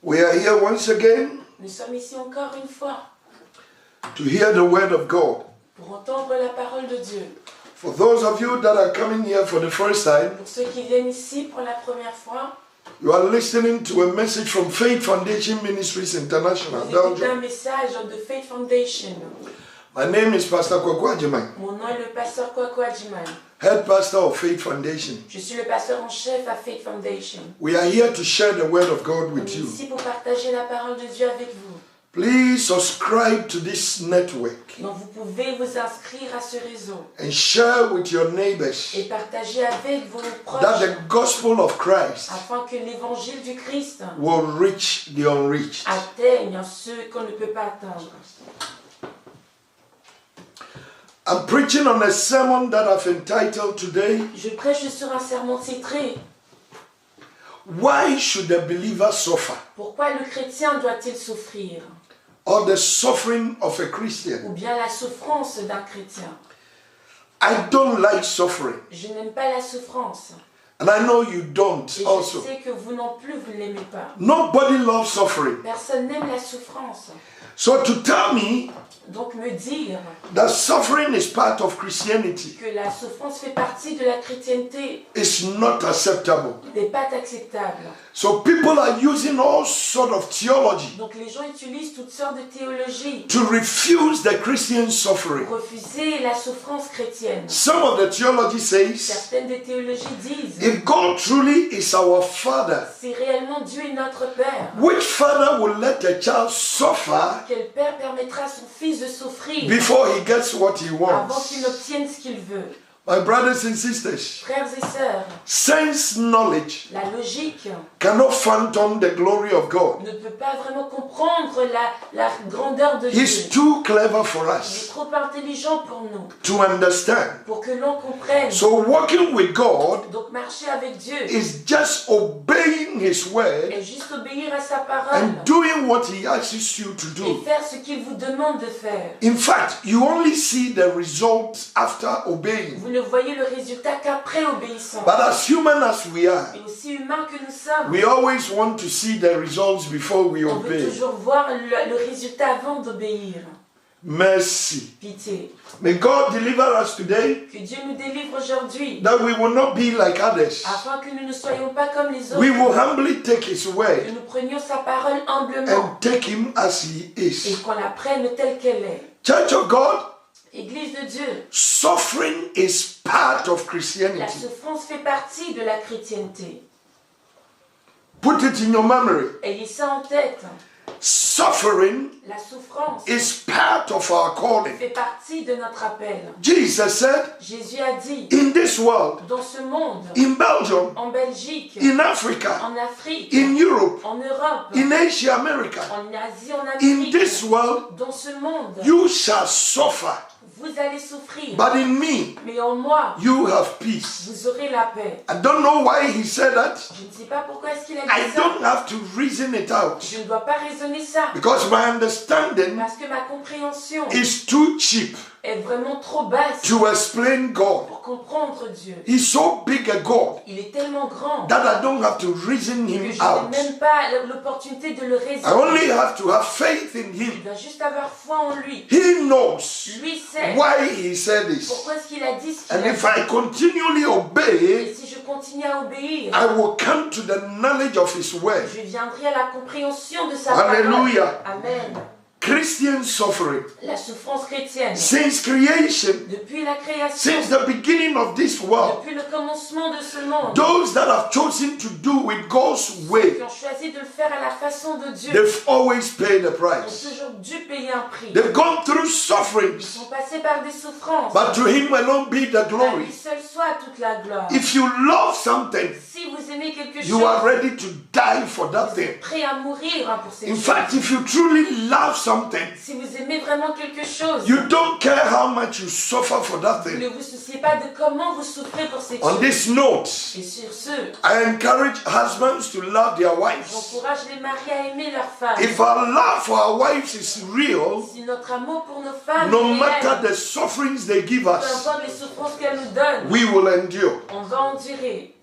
We are here once again Nous sommes ici encore une fois to hear the word of God. pour entendre la parole de Dieu. For those of you that are coming here for the first time, Pour ceux qui viennent ici pour la première fois, you are listening to a message from Faith Foundation Ministries International, vous écoutez un Belgium. message de Faith Foundation. My name is Pastor Kwakwa Ajimai, Mon nom est le pasteur Kwakwa Ajimai. head pastor of Faith Foundation. Je suis le pasteur en chef à Faith Foundation. We are here to share the word of God On with est you. ici pour partager la parole de Dieu avec vous. Please subscribe to this network Donc vous pouvez vous inscrire à ce réseau and share with your neighbors et partager avec vos that proches the gospel of Christ afin que l'évangile du Christ will reach the unreached. atteigne ceux qu'on ne peut pas atteindre. I'm preaching on a sermon that I've entitled today, Je prêche sur un sermon titré Why Should a Believer Suffer? Pourquoi le chrétien doit-il souffrir? Or the suffering of a Christian. Ou bien la souffrance d'un chrétien. I don't like suffering. Je n'aime pas la souffrance. And I know you don't Et je also. sais que vous non plus, vous ne l'aimez pas. Nobody loves suffering. Personne n'aime la souffrance. So to tell me Donc me dire that suffering is part of Christianity que la souffrance fait partie de la chrétienté is not acceptable. n'est pas acceptable. So people are using all sort of theology Donc les gens utilisent toutes sortes de théologies to refuse the Christian suffering. pour refuser la souffrance chrétienne. Some of the theology says, Certaines des théologies disent if God truly is our Father, si réellement Dieu est notre Père, which father will let a child suffer quel Père permettra à son fils de souffrir before he gets what he avant wants? qu'il obtienne ce qu'il veut? My brothers and sisters, Frères et sœurs, sense knowledge la logique cannot phantom the glory of God. ne peut pas vraiment comprendre la grandeur de He's Dieu. too clever for Il est us trop intelligent pour nous, to understand. pour que l'on comprenne. So walking with God Donc marcher avec Dieu is just obeying His word et juste obéir à sa parole and doing what He asks you to et do. faire ce qu'il vous demande de faire. In fact, you only see the results after obeying. Vous ne voyez le résultat qu'après obéissance. But as human as we are, Et aussi humain que nous sommes, we always want to see the results before we on veut obey. toujours voir le résultat avant d'obéir. Mercy. Pitié. May God deliver us today Que Dieu nous délivre aujourd'hui, that we will not be like others. afin que nous ne soyons pas comme les We autres, will humbly take His que word nous prenions sa parole humblement and take Him as He et is. qu'on la prenne telle qu'elle est. Church of God, Église de Dieu, suffering is part of la Christianity. souffrance fait partie de la chrétienté. Put it in your memory. Ayez ça en tête. Suffering La souffrance is part of our calling. fait partie de notre appel. Jesus said, Jésus a dit, in this world, dans ce monde, in Belgium, en Belgique, in Africa, en Afrique, in Europe, en Europe, in Asia, America, en Asie, en in Afrique, this world, dans ce monde, you shall suffer. vous allez souffrir. But in me, Mais en moi, you have peace. vous aurez la paix. I don't know why he said that. Je ne sais pas pourquoi est-ce qu'il a I dit ça. don't have to reason it out. Je ne dois pas raisonner ça. Because my understanding Parce que ma compréhension is too cheap est vraiment trop basse to explain God. pour comprendre Dieu. He's so big a God Il est tellement grand that I don't have to reason que him je out. n'ai même pas l'opportunité de le I only raisonner. have to have faith in Je him. dois juste avoir foi en lui. He knows Lui sait why he said this. pourquoi est-ce qu'il a dit ce qu'il And a if dit. I continually Et obey, si je continue à obéir, I will come to the knowledge of his word. je viendrai à la compréhension de sa parole. Hallelujah. Amen. Christian suffering La souffrance chrétienne, since creation, depuis la création, since the beginning of this world, depuis le commencement de ce monde, those that have chosen to do with God's way, qui ont choisi de le faire à la façon de Dieu, they've always paid the ont price. toujours dû payer un prix. They've gone through Ils sufferings, sont passés par des souffrances. but to him alone be the À lui glory. seul soit toute la gloire. If you love something, Si vous aimez quelque you are chose, ready to die for that vous thing. êtes prêt à mourir pour cette In chose. fact, if you truly love something, Si vous aimez vraiment quelque chose, you don't care how much you suffer for that vous ne thing. vous souciez pas de comment vous souffrez pour cette On chose. this note, Et sur ce, I encourage husbands to love their wives. j'encourage les maris à aimer leurs femmes. If our love for our wives is real, Si notre amour pour nos femmes no est matter réel, the sufferings they give peu us, importe les souffrances qu'elles nous donnent, we will endure. on va endurer.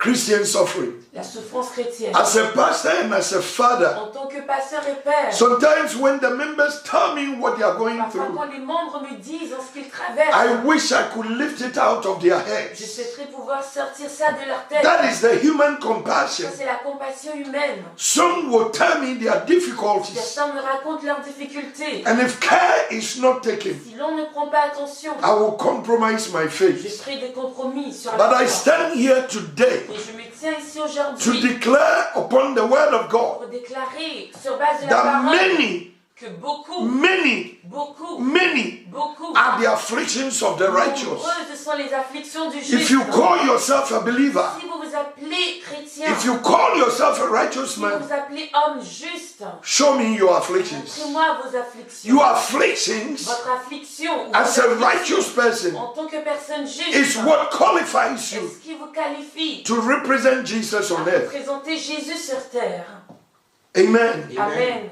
Christian suffering. La souffrance chrétienne. As a pastor and as a father, En tant que pasteur et père, sometimes when the members tell me what they are going parfois through, quand les membres me disent en ce qu'ils traversent, I wish I could lift it out of their je heads. souhaiterais pouvoir sortir ça de leur tête. That is the human Ça, compassion. c'est la compassion humaine. Some will tell me their difficulties, Certains me racontent leurs difficultés. and if care is not taken, Si l'on ne prend pas attention, I will compromise my je faith. ferai des compromis sur But la I foi. stand here today Et je me tiens ici to aujourd'hui declare upon the word of God pour déclarer sur base de la that parole many que beaucoup are the afflictions of the righteous. nombreuses sont les afflictions du If juste. you call yourself a believer, Si vous vous appelez chrétien, if you call yourself a righteous si vous man, vous appelez homme juste, show me your afflictions. montrez-moi vos afflictions. Your afflictions Votre affliction ou as vos a afflictions righteous person en tant que personne juste is what qualifies est you ce qui vous qualifie to represent Jesus on à earth. représenter Jésus sur terre. Amen. Amen.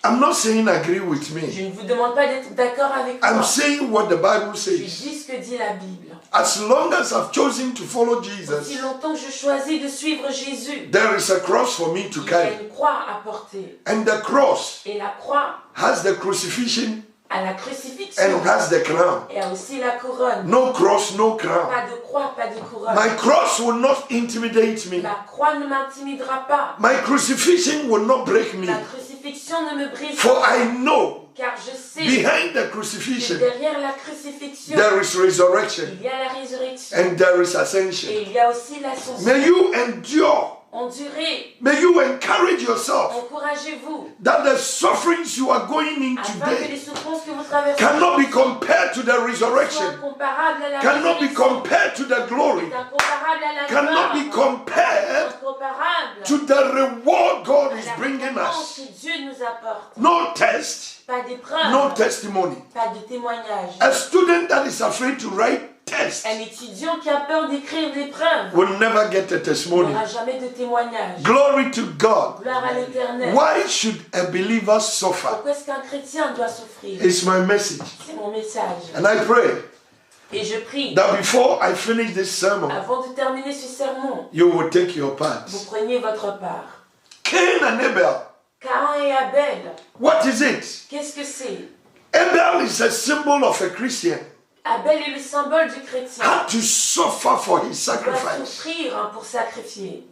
I'm not saying agree with me. Je ne vous demande pas d'être d'accord avec I'm moi. saying what the Bible Je says. dis ce que dit la Bible. As long as I've chosen to follow Aussi Jesus, longtemps que je choisis de suivre Jésus, there is a cross for me to il y a carry. une croix à porter. And the cross Et la croix has the crucifixion a la crucifixion and has the crown. et a aussi la couronne. No cross, no crown. Pas de croix, pas de couronne. My cross will not intimidate me. Ma croix ne m'intimidera pas. My crucifixion will not break me. La crucifixion ne me brise For pas. I know Car je sais behind the que crucifixion derrière la crucifixion, there is resurrection il y a la résurrection. and there is ascension. Et il y a aussi l'ascension. May you endure. Endurez, May you encourage yourself encouragez-vous, that the sufferings you are going in afin que les today souffrances que vous traversez cannot be compared to the soient resurrection, comparables à la cannot be résurrection. compared to the glory, Incomparable à la cannot be gloire. compared Incomparable to the reward God à is la bringing récompense us. que Dieu nous apporte. No test, Pas d'épreuve, no testimony. pas de témoignage. A student that is afraid to write tests Un étudiant qui a peur d'écrire l'épreuve will never get a testimony. n'aura jamais de témoignage. Glory to God. Gloire à l'Éternel. Why should a believer suffer? Pourquoi est-ce qu'un chrétien doit souffrir? It's my message. C'est mon message. And I pray Et je prie, that before I finish this sermon, avant de terminer ce sermon, you will take your part. vous preniez votre part. Cain and Abel, Caïn et Abel, what is it? qu'est-ce que c'est? Abel is a symbol of a Christian. Abel est le symbole du chrétien. Had to suffer for his Il doit sacrifice. souffrir pour sacrifier.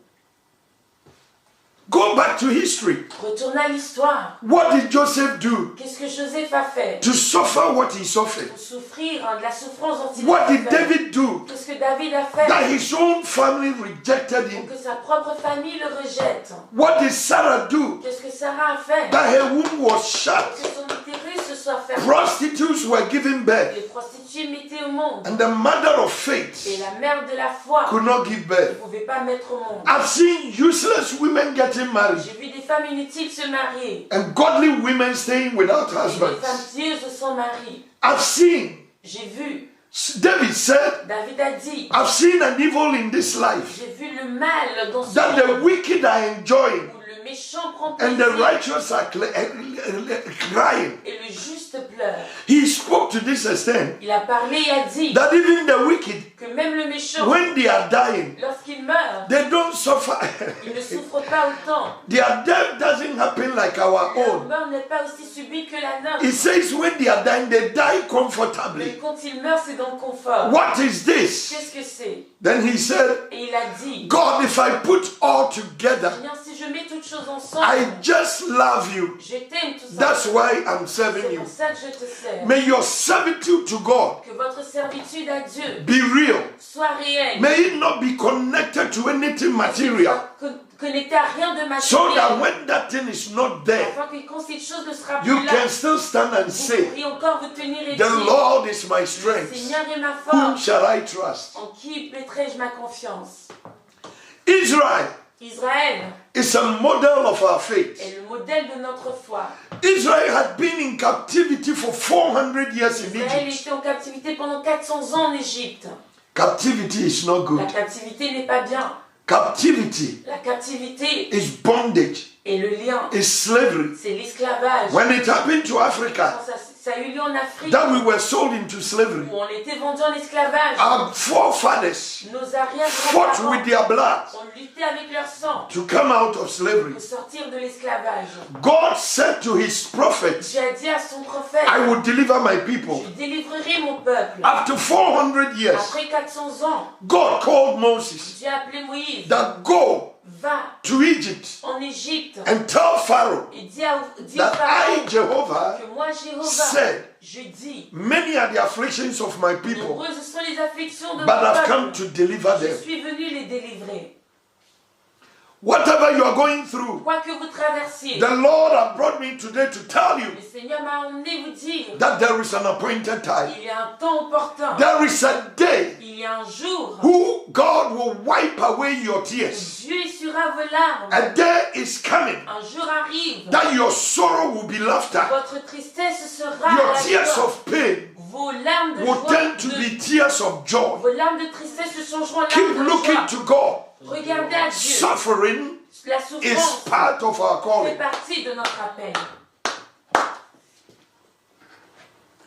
Go back to history. Retourne à l'histoire. What did Joseph do Qu'est-ce que Joseph a fait? to suffer what he suffered? Pour souffrir de la souffrance dont il What a did fait. David do Qu'est-ce que David a fait? that his own family rejected Pour him? que sa propre famille le rejette. What did Sarah do Qu'est-ce que Sarah a fait? that her womb was shut? Que son utérus se soit fermé. Prostitutes were given birth, Les prostituées mettaient au monde. and the mother of Et faith la mère de la foi could not give ne birth. pouvait pas mettre au monde. I've seen useless women getting married J'ai vu des femmes inutiles se marier. and godly women staying without Et des femmes husbands. pieuses sans mari. I've seen, J'ai vu, David said, David a dit, I've seen an evil in this life j'ai vu le mal dans ce that the monde wicked are enjoying où le méchant prend and the plaisir righteous are crying. et le juste pleure. He spoke to this extent Il a parlé et a dit that even the wicked, que même le méchant, when they are dying, lorsqu'il meurt, they don't suffer. il ne souffre pas autant. Their death doesn't happen like our Leur own. mort n'est pas aussi subite que la nôtre. It says when they are dying, they die Mais comfortably. quand il meurt, c'est dans le confort. What is this? Qu'est-ce que c'est? Then he said, Et il a dit, God, if I put all together, Seigneur, si je mets toutes choses ensemble, I just love you. je t'aime tout That's ça. why I'm C'est serving you. pour ça que je te sers. May your servitude to God Que votre servitude à Dieu be real. soit réelle. May it not be connected to anything material. Connecté à rien de So that matériel. when that thing is not there, Afin que quand cette chose ne sera you plus là, can still stand and vous say, pourriez encore vous tenir et the dire, Lord is my strength. Seigneur est ma Whom force. shall I trust? En qui mettrai-je ma confiance? Israel Israël is a model of our faith. est le modèle de notre foi. Israel had been in captivity for 400 years in Israël Egypt. était en captivité pendant 400 ans en Égypte. Captivity is not La good. captivité n'est pas bien. Captivity La captivité is bondage. Et le lien, is slavery. c'est l'esclavage. When it happened to Africa, Quand ça a eu lieu en Afrique, that we were sold into slavery, où on était vendus en esclavage, our forefathers nos fought arrière-grands-parents with their blood ont lutté avec leur sang to come out of slavery. pour sortir de l'esclavage. God said to his prophets, Dieu a dit à son prophète, I will deliver my people. je délivrerai mon peuple. After 400 years, Après 400 ans, God called Moses Dieu a appelé Moïse, that go va to Egypt en Égypte and tell Pharaoh et dis au that Pharaon I, Jehovah, que moi, Jéhovah, said, je dis, many are the afflictions of my people, nombreuses sont les afflictions de but mon I've come peuple. to deliver Je them. suis venu les délivrer. Whatever you are going through, Quoi que vous traversiez, the Lord has brought me today to tell you le Seigneur m'a emmené vous dire, that there is an appointed time. il y a un temps opportun, There is a day il y a un jour who God will wipe away your tears. Dieu essuiera vos larmes. A day is coming Un jour arrive, that your sorrow will be laughter. votre tristesse sera Your la tears joie. of pain Vos larmes de will joie, turn to be tears of joy. vos larmes de tristesse se changeront en Keep larmes de looking joie. to God. Regardez à Dieu. Suffering La is souffrance part of our fait calling. partie de notre appel.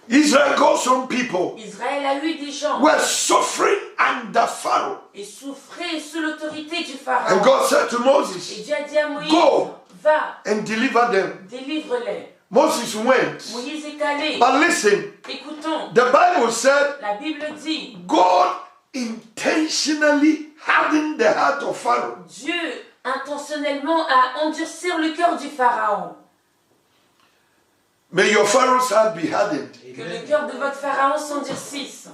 Israel got some people Israël a eu des gens were suffering under Pharaoh. et souffraient sous l'autorité du And Pharaon. God said to Et Moses, Dieu a dit à Moïse, Go. va, and deliver them. délivre-les. Moses went. Moïse est allé. But listen, Écoutons, the Bible said la Bible dit, God intentionally hardened the heart of Pharaoh. Dieu intentionnellement a endurcir le cœur du Pharaon. May your Pharaoh's heart be hardened. Que le cœur de votre Pharaon s'endurcisse.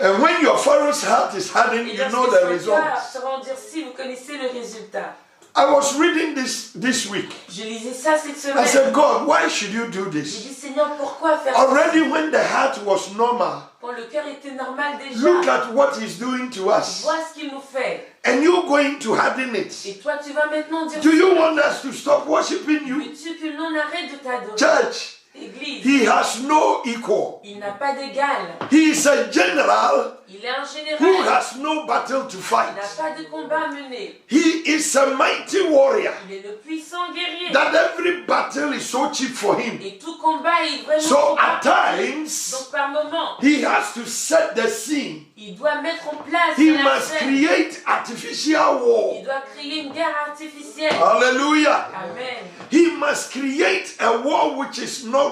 And when your Pharaoh's heart is hardened, Et you know lorsque the son cœur results. sera endurci, vous connaissez le résultat. I was reading this week. Je lisais ça cette I semaine. said, God, why should you do J'ai this? dit, Seigneur, pourquoi faire ça? Already when the heart was normal, Quand le cœur était normal déjà, look at what he's doing to us. vois ce qu'il nous fait. And you're going to harden it. Et toi, tu vas maintenant dire, Do you want us to stop worshiping you? veux-tu que l'on arrête de t'adorer? Church, Église, he has no equal. il n'a pas d'égal. He is a general Il est un who général. has no battle to Il fight. n'a pas de combat à mener. He is a mighty warrior Il est le puissant guerrier. that every battle is so cheap for him. Et tout combat est vraiment So trop at rapide. times, Donc par moment, he has to set the scene. il doit mettre en place He la must scène. create artificial war. Il doit créer une guerre artificielle. Hallelujah. Amen. He must create a war which is not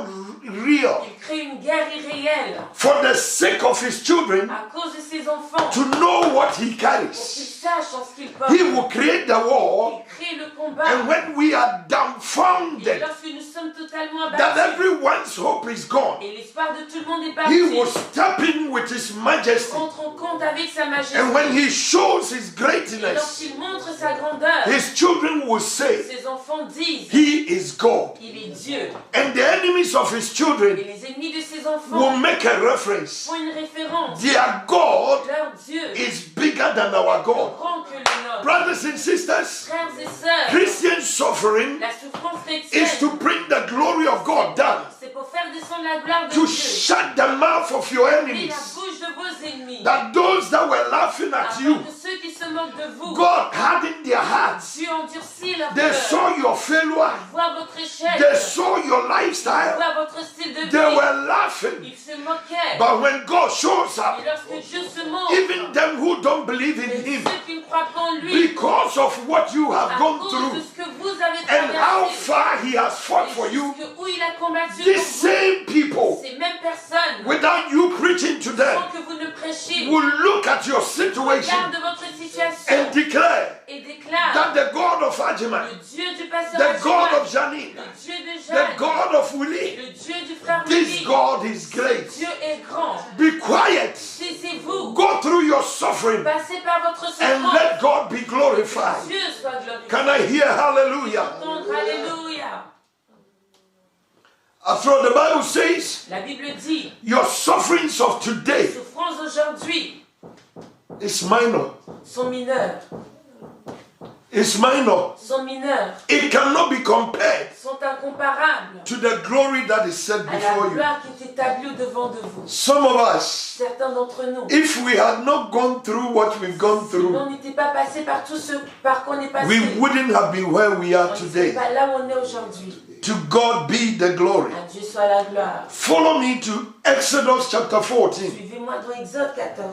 real Il crée une guerre irréelle for the sake of his children à cause de ses enfants. to know what he Pour qu'ils carries. sachent en ce qu'ils portent. He will create the war, Il crée le combat. and when we are Et dumbfounded lorsque nous sommes totalement that abattus everyone's hope is gone, et l'espoir de tout le monde est he parti, will step in with his majesty. rentre en compte avec sa majesté. And when he shows his Et greatness, lorsqu'il montre sa grandeur, his children will say, ses enfants disent, he is God. il est Dieu. And the enemies of his Et children les ennemis de ses will enfants make a reference. font une référence. Their God Leur Dieu is bigger than our est God. plus grand que le nôtre. Brothers and sisters, Frères et sœurs, Christian suffering la souffrance is chrétienne, to bring the glory of God down, c'est pour faire descendre la gloire de to Dieu. shut the mouth of your Et la enemies, bouche de vos ennemis. that those that were laughing at Afin you, que ceux qui se moquent de vous, God hardened their hearts. Dieu endurcit leur They cœur. saw your failure. Voit votre échec. They saw your lifestyle. Voit votre style de They vie. were laughing. Ils se moquaient. But when God shows up, Et lorsque Dieu se montre, even them who don't believe in et Him, ceux qui ne croient pas en lui, because of what you have à gone cause de through ce que vous avez and how traversé, far He has fought et for you, jusqu'où il a combattu pour these vous, same people, ces mêmes personnes, without you preaching to them, sans que vous ne prêchiez, will look at your situation regardent votre situation and declare et déclarent that the God of Ajima, le Dieu du pasteur the God Ajima, of Janine, le Dieu de the Jeanne, God of Willie, le Dieu du frère this Willy, God is great. Dieu est grand. Be quiet. Taisez-vous. Go through your suffering Passez par votre and souffrance. let God be glorified. Dieu soit glorifié. Can I hear hallelujah? Entendre Alléluia. After all, the Bible says La Bible dit, your sufferings of les today souffrances d'aujourd'hui is minor. sont mineures. is minor. sont mineurs, It cannot be compared sont incomparables to the glory that is set à la before you. gloire qui est établie au-devant de vous. Some of us, Certains d'entre nous, if we had not gone through what we've gone si on through, n'était pas passé par tout ce par quoi on est passé, we wouldn't have been where we are on ne serait today. pas là où on est aujourd'hui. To God be the glory. À Dieu soit la gloire. Follow me to Exodus chapter 14. Suivez-moi dans Exode 14.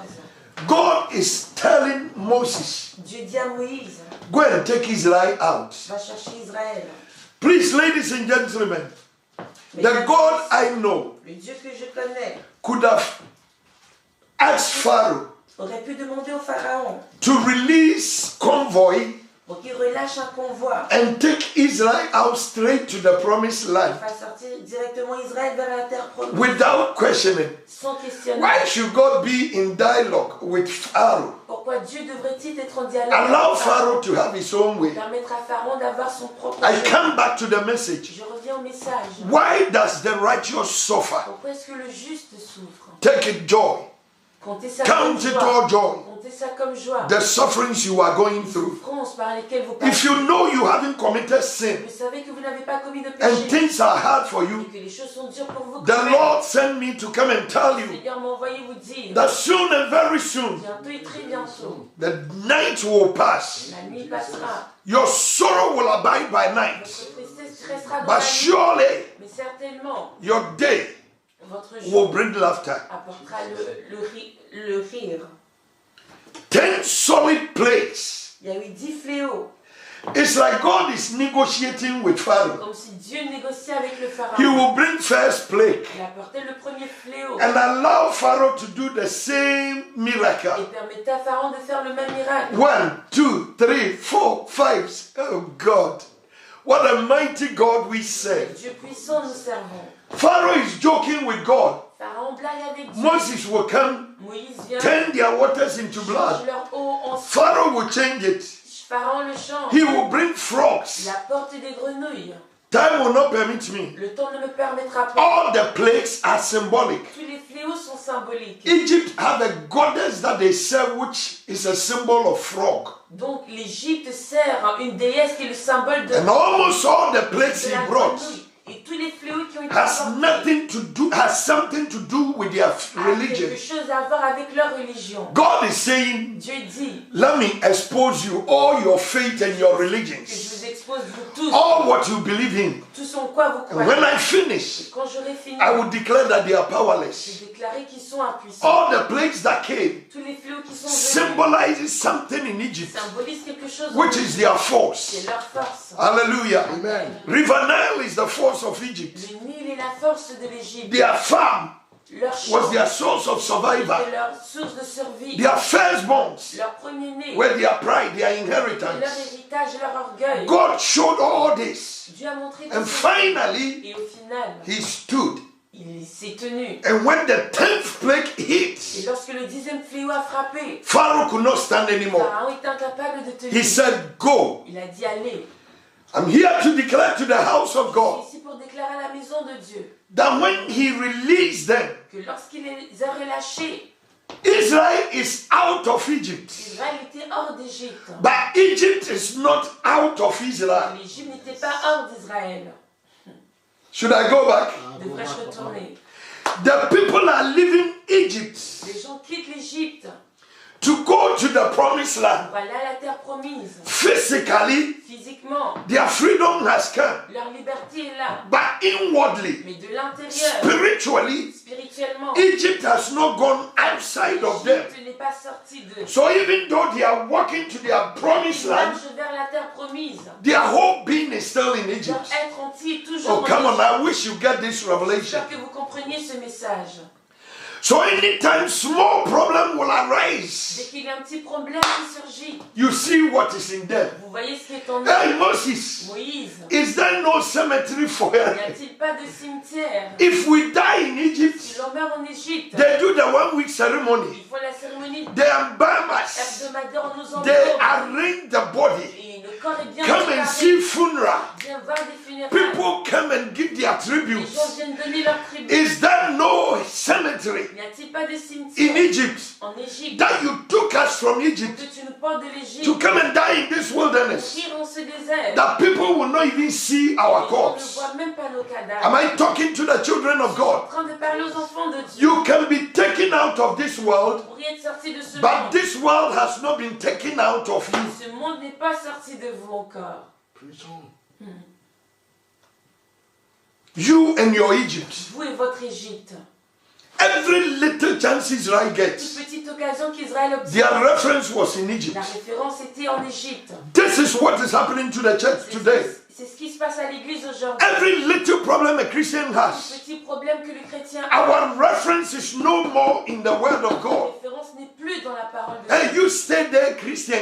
God is telling Moses, Dieu dit à Moïse, go and take Israel out. va chercher Israël. Please, ladies and gentlemen, the Mesdames, God I know le Dieu que je connais could have asked Pharaoh aurait pu demander au Pharaon to release convoy pour qu'il relâche un convoi and take Israel out straight to the promised et land fasse sortir directement Israël vers la terre promise without questioning. sans questionner. Why should God be in dialogue with Pharaoh? Pourquoi Dieu devrait-il être en dialogue Allow avec Pharaoh to have his own way. Permettre à Pharaon d'avoir son propre I chemin. come back to the message. Je reviens au message. Why does the righteous suffer? Pourquoi est-ce que le juste souffre? Take it joy. Comptez ça comme Count it joie. all joy. Comptez ça comme joie. The sufferings you are going through. Souffrances par lesquelles vous If passez. you know you haven't committed sin Vous savez que vous n'avez pas commis de and péché things are hard for et you, que les choses sont dures pour vous. the quand même. Lord sent me to come and tell Le you Seigneur m'a envoyé vous dire that soon and very soon bientôt et très bientôt, the night will pass. la nuit passera. Your sorrow will abide by night, Votre tristesse restera dans but la nuit. surely Mais certainement, your day votre will jour bring laughter. apportera le rire. 10 solid plagues. Il y a eu 10 fléaux. It's like God is negotiating with Pharaoh. Comme si Dieu négociait avec le He Pharaon. will bring first plague Il apportait le premier fléau and allow Pharaoh to do the same et miracle. permettait à Pharaon de faire le même miracle. 1, 2, 3, 4, 5. Oh God. What a mighty God we serve. Dieu puissant nous servons. Pharaoh is joking with God. Pharaon blague avec Dieu. Moses will come, Moïse vient, turn their waters into change blood. leur eau en sang. Pharaoh will change it. Pharaon le change. He will bring Il frogs. apporte des grenouilles. Time will not permit me. Le temps ne me permettra pas. All the plagues are symbolic. Tous les fléaux sont symboliques. Egypt have a goddess that they serve, which is a symbol of frog. Donc l'Égypte sert une déesse qui est le symbole de, And almost all the plagues de he la brought grenouille. Et tous les fléaux qui ont été has apportés nothing to do, has something to do with their a religion. quelque chose à voir avec leur religion. God is saying, Dieu dit let me expose you, all your faith and your que je religions, vous expose vous tous, all what you believe in. tous en quoi vous And when croyez. I finish, Quand j'aurai fini, I will declare that they are je powerless. déclarerai qu'ils sont impuissants. All the plagues that came Tous les fléaux qui sont venus symbolizes something in Egypt, symbolisent quelque chose en which eux. is their C'est force. leur force. Hallelujah. Amen. River Nile is the force of Egypt. Le Nil est la force de l'Égypte. Their farm Leur champ was their source of survival. était leur source de survie. Their firstborns Leur premier-né, were their pride, their leur inheritance. héritage et leur orgueil. God showed all this. Dieu a montré tout And ça. finally, Et au final, he stood. il s'est tenu. And when the 10th plague Et hit, lorsque le 10e fléau a frappé, Pharaoh could not stand anymore. Pharaon est incapable de tenir. He said, go. Il a dit allez. I'm here to declare to the house of Je God suis ici pour déclarer à la maison de Dieu that when he released them, que lorsqu'il les a relâchés, Israel is out of Egypt. Israël était hors d'Égypte. But Egypt is not out of Israel. L'Égypte n'était pas hors d'Israël. Should I go back? Devrais-je retourner? The people are leaving Egypt Les gens quittent l'Égypte to go to the promised land. pour aller à la terre promise. Physically, Physiquement, their freedom has come. leur liberté est là. But inwardly, Mais de l'intérieur, spiritually, spirituellement, Egypt has not gone outside of them. l'Égypte n'est pas sortie d'eux. So even though they are walking to their promised Ils land, marchent vers la terre promise. their whole being is still in Leur Egypt. être entier est toujours Oh, come on, en I wish you get this Égypte. revelation. J'espère que vous compreniez ce message. So anytime small problem will Dès arise, qu'il y a un petit problème qui surgit, you see what is in them. vous voyez ce qui est en Hey, eux. Moses, Moïse, is there no cemetery for n'y her? a-t-il pas de cimetière? If we die in Egypt, Si l'on meurt en Égypte, they do the 1 week ceremony. ils font la cérémonie They embalm us. hebdomadaire en nous They entourant arrange the body. et ils nous corps est bien come and see préparé. funeral. Viens voir des funérailles. People come and give their Les tributes. gens viennent donner leur tribut. Is there no cemetery N'y a-t-il pas de in cimetière Egypt en Égypte that you took us from Egypt que tu nous portes de to l'Égypte come and die in this pour wilderness? mourir dans ce désert? That people will not even see our Les gens ne corpse. voient même pas nos cadavres. Am I talking to the children of Je suis en God? train de parler aux enfants de Dieu. You can be taken out of this world, Vous pourriez être sortis de ce but monde. this world has not been taken out of you. Ce monde n'est pas sorti de vous encore. You and your Egypt. Vous et votre Égypte. Every little chance Israel Toute gets, petite occasion qu'Israël obtient. their reference was in Egypt. La référence était en Égypte. This is what is happening to the church today. C'est ce qui se passe à l'église aujourd'hui. Every little problem a Christian Le has, petit problème que le chrétien a. our reference is no more in the word of La God. référence n'est plus dans la parole de Hey, Dieu. you stay there, Christian,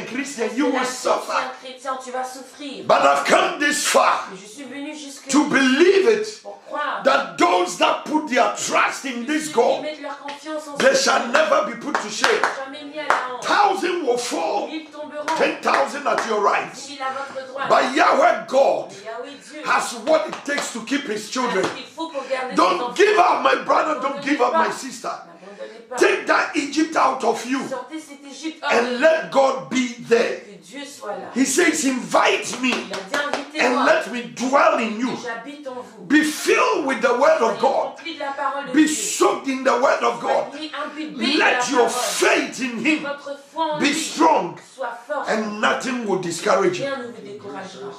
you will suffer. Chrétien, tu vas souffrir. But I've come this far Mais je suis venu jusque to believe it pour croire. that those that put their trust in this Ceux qui God, mettent leur confiance en they ce shall Dieu, never be put to shame. jamais mis à la honte. 1,000 will fall, 1000 tomberont, 10,000 at your right. 10 000 à votre droite. But Yahweh God Mais Yahweh Dieu has what it takes to keep his a children. ce qu'il faut pour garder ses Don't enfants. give up, my brother. Don't give up, my sister. N'abandonnez pas. Take that Egypt out of you Sortez cette Égypte hors and de let God be there. que Dieu soit là. He says, invite me Il a dit and invitez-moi. let me dwell in you. J'habite en vous. Be filled with the word of Soyez God. remplis de la parole de Be Dieu. soaked in the word of God. Soyez imbibés de la Let your parole. faith in him Votre foi en be lui strong, soit forte. and nothing will discourage you. Rien ne vous découragera.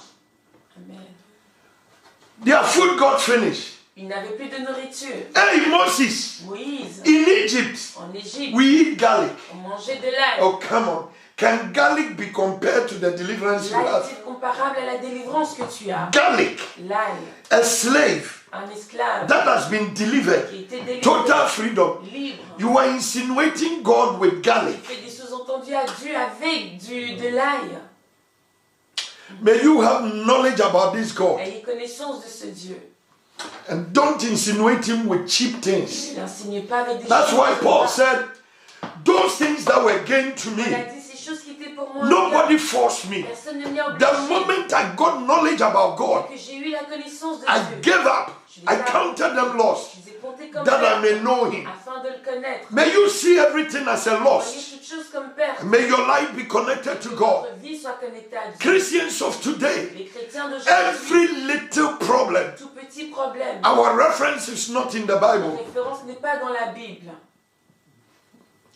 Amen. Their food got finished. Il n'avait plus de nourriture. Hey, Moses, Moïse, in Egypt, en Égypte, we eat garlic. on mangeait de l'ail. Oh, come on. Can garlic be compared to the deliverance you L'ail have? est-il comparable à la délivrance que tu as? Garlic, L'ail, a slave un esclave that has been delivered, qui était délivré, total freedom. libre. You are insinuating God with Il garlic. fait des sous-entendus à Dieu avec de l'ail. May you have knowledge about this God Ayez connaissance de ce Dieu. and don't insinuate him with cheap things. Ne l'insigne pas avec des That's choses why qui Paul sont said, those things that were gained to pas. Il a me, dit ces choses qui étaient pour moi. nobody forced me. Personne ne m'y a The obligé. moment I got knowledge about God, Que j'ai eu la connaissance de I Dieu. gave up. I counted them lost Je les ai comptés comme that I père may know him. afin de le connaître. May you see everything as a Voyez loss. toutes choses comme père. May your life be connected to God. Votre vie soit connectée à Dieu. Christians of today, Les chrétiens d'aujourd'hui, every little problem, tout petit problème. our reference is not in the La Bible. référence n'est pas dans la Bible.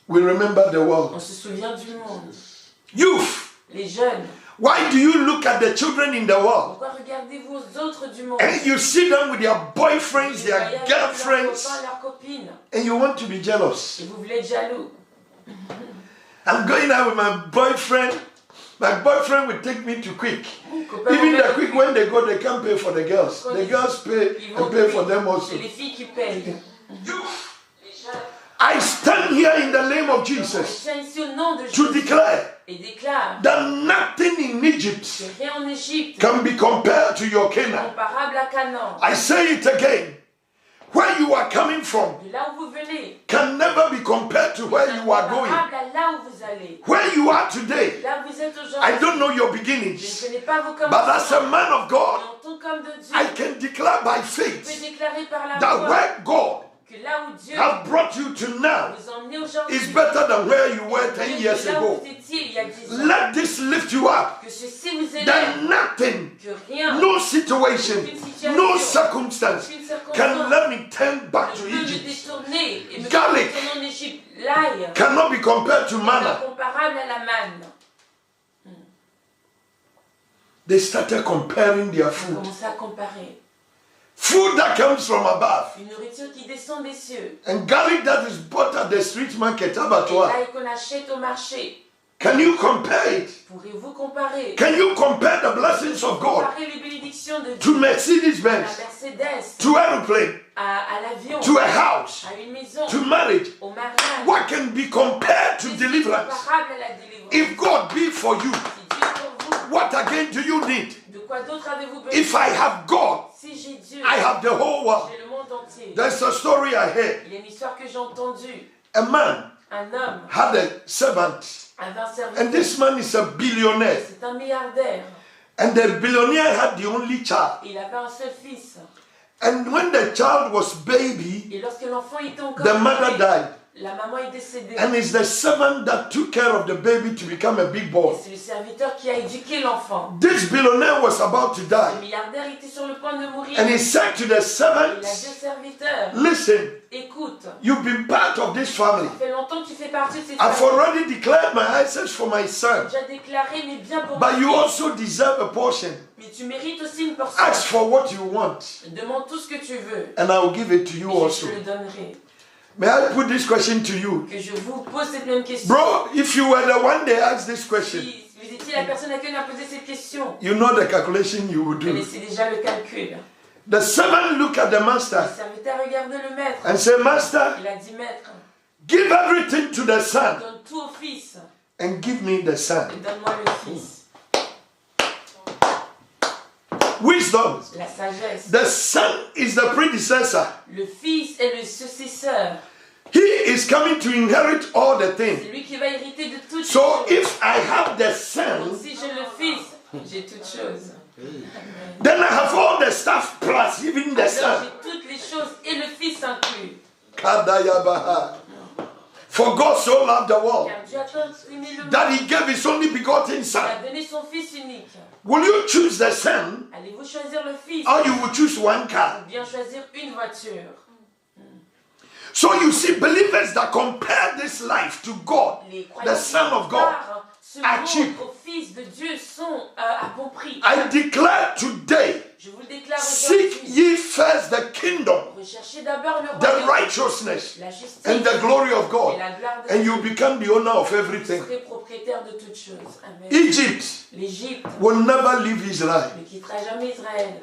We remember the On world. se souvient du monde. Youth, Les jeunes. why do you look at the children in the world Pourquoi regardez-vous aux autres du monde? and you see them with their boyfriends, Vous their voyez avec girlfriends, leurs copains, leurs copines. and you want to be jealous? Et vous voulez être jaloux. I'm going out with my boyfriend. My boyfriend will take me to Quick. Mon copain Even the m'emmène- Quick, when they go, they can't pay for the girls. The girls pay Ils vont and pay for payer. them also. C'est les filles qui payent. I stand here in the name of Je Jesus tiens ici au nom de to Jésus declare et déclare that nothing in Egypt que rien en Égypte can be compared to your Canaan. comparable à Canaan. I say it again. Where you are coming from De là où vous venez, can never be compared to where you are going. comparable à là où vous allez. Where you are today, Là où vous êtes I aujourd'hui, don't know your je beginnings, ne connais pas vos but as a commencements. man of God, Mais en tant qu'homme de Dieu, I can declare by je peux faith déclarer par la that foi where God que là où Dieu has brought you to now vous emmène aujourd'hui, is better than where you were 10 que years là où ago. vous étiez il y a 10 ans. Let this lift you up. Que ceci vous élève, That nothing, que rien, no situation, no circumstance aucune can circonstance let me turn back ne to peut me Egypt. détourner et me Garlic. faire retourner en Égypte. L'ail Cannot be compared to n'est manna. pas comparable à la manne. They started comparing their On food. commence à comparer. Food that comes from above Une nourriture qui descend des cieux and garlic that is bought at the street market, et abattoir. l'ail qu'on achète au marché. Can you compare it? Pourrez-vous comparer? Can you compare the blessings of God Comparer les bénédictions de to Dieu Mercedes à Benz, Mercedes, to aeroplane, à l'avion, to a house, à une maison, to marriage? au mariage? What can be compared to Qu'est-ce qui est deliverance? comparable à la délivrance? If God be for you, Si Dieu est pour vous, what again do you need? de quoi d'autre avez-vous besoin? If I have God, Si j'ai Dieu, I have the whole world. j'ai le monde entier. There's a story I heard. Il y a une histoire que j'ai entendue. A man Un homme had a servant, avait un and serviteur. this man is a billionaire. C'est un milliardaire. And the billionaire had the only child. Il avait un seul fils. And when the child was baby, Et lorsque l'enfant était encore the mother bébé, died. la maman est décédée. And it's the servant that took care of the baby to become a big boy. Et c'est le serviteur qui a éduqué l'enfant. This billionaire was about to Le die. milliardaire était sur le point de mourir. And he said to the Il a servant, dit au serviteur, listen, écoute, you've been part of this family. ça fait longtemps que tu fais partie de cette I've famille. already declared my assets for my son. J'ai déjà déclaré mes biens pour But mon you fils. also deserve a portion. Mais tu mérites aussi une portion. Ask for what you want, Demande tout ce que tu veux. and I will give it to you Et je also. te le donnerai. May I put this question to you? Que je vous pose cette même question. Bro, if you were the one they asked this question, Si vous étiez la personne à qui on a posé cette question, you know the calculation you would vous do. connaissez déjà le calcul. The servant looked at the Le master serviteur regarde le maître. and said, Master, Il a dit, maître, give everything to the son donne tout au fils and give me the son. et donne-moi le fils. Wisdom. La sagesse. The son is the predecessor. Le fils est le successeur. He is coming to inherit all the C'est things. lui qui va hériter de toutes So choses. if I have the Donc son, si j'ai le fils, j'ai toutes choses. then I have all the stuff plus even the Alors son. j'ai toutes les choses et le fils inclus. Kadayabaha. For God so loved the world Car Dieu a tant aimé le monde that he gave his only begotten qu'il son. a donné son fils unique. Will you choose the son Allez-vous choisir le fils or you will choose one car? ou bien choisir une voiture? So you see, believers that compare this life to God, Les the croyants Son qui of God, comparent ce are monde cheap. au fils de Dieu sont à bon prix. I declare today, Je vous le déclare seek aujourd'hui. ye first the kingdom, Recherchez d'abord le the royaume, righteousness, la justice and the glory of et God, la gloire de and you Dieu. become the owner of Vous everything. serez propriétaire de toutes choses. Amen. Egypt L'Égypte will never leave Israel. ne quittera jamais Israël.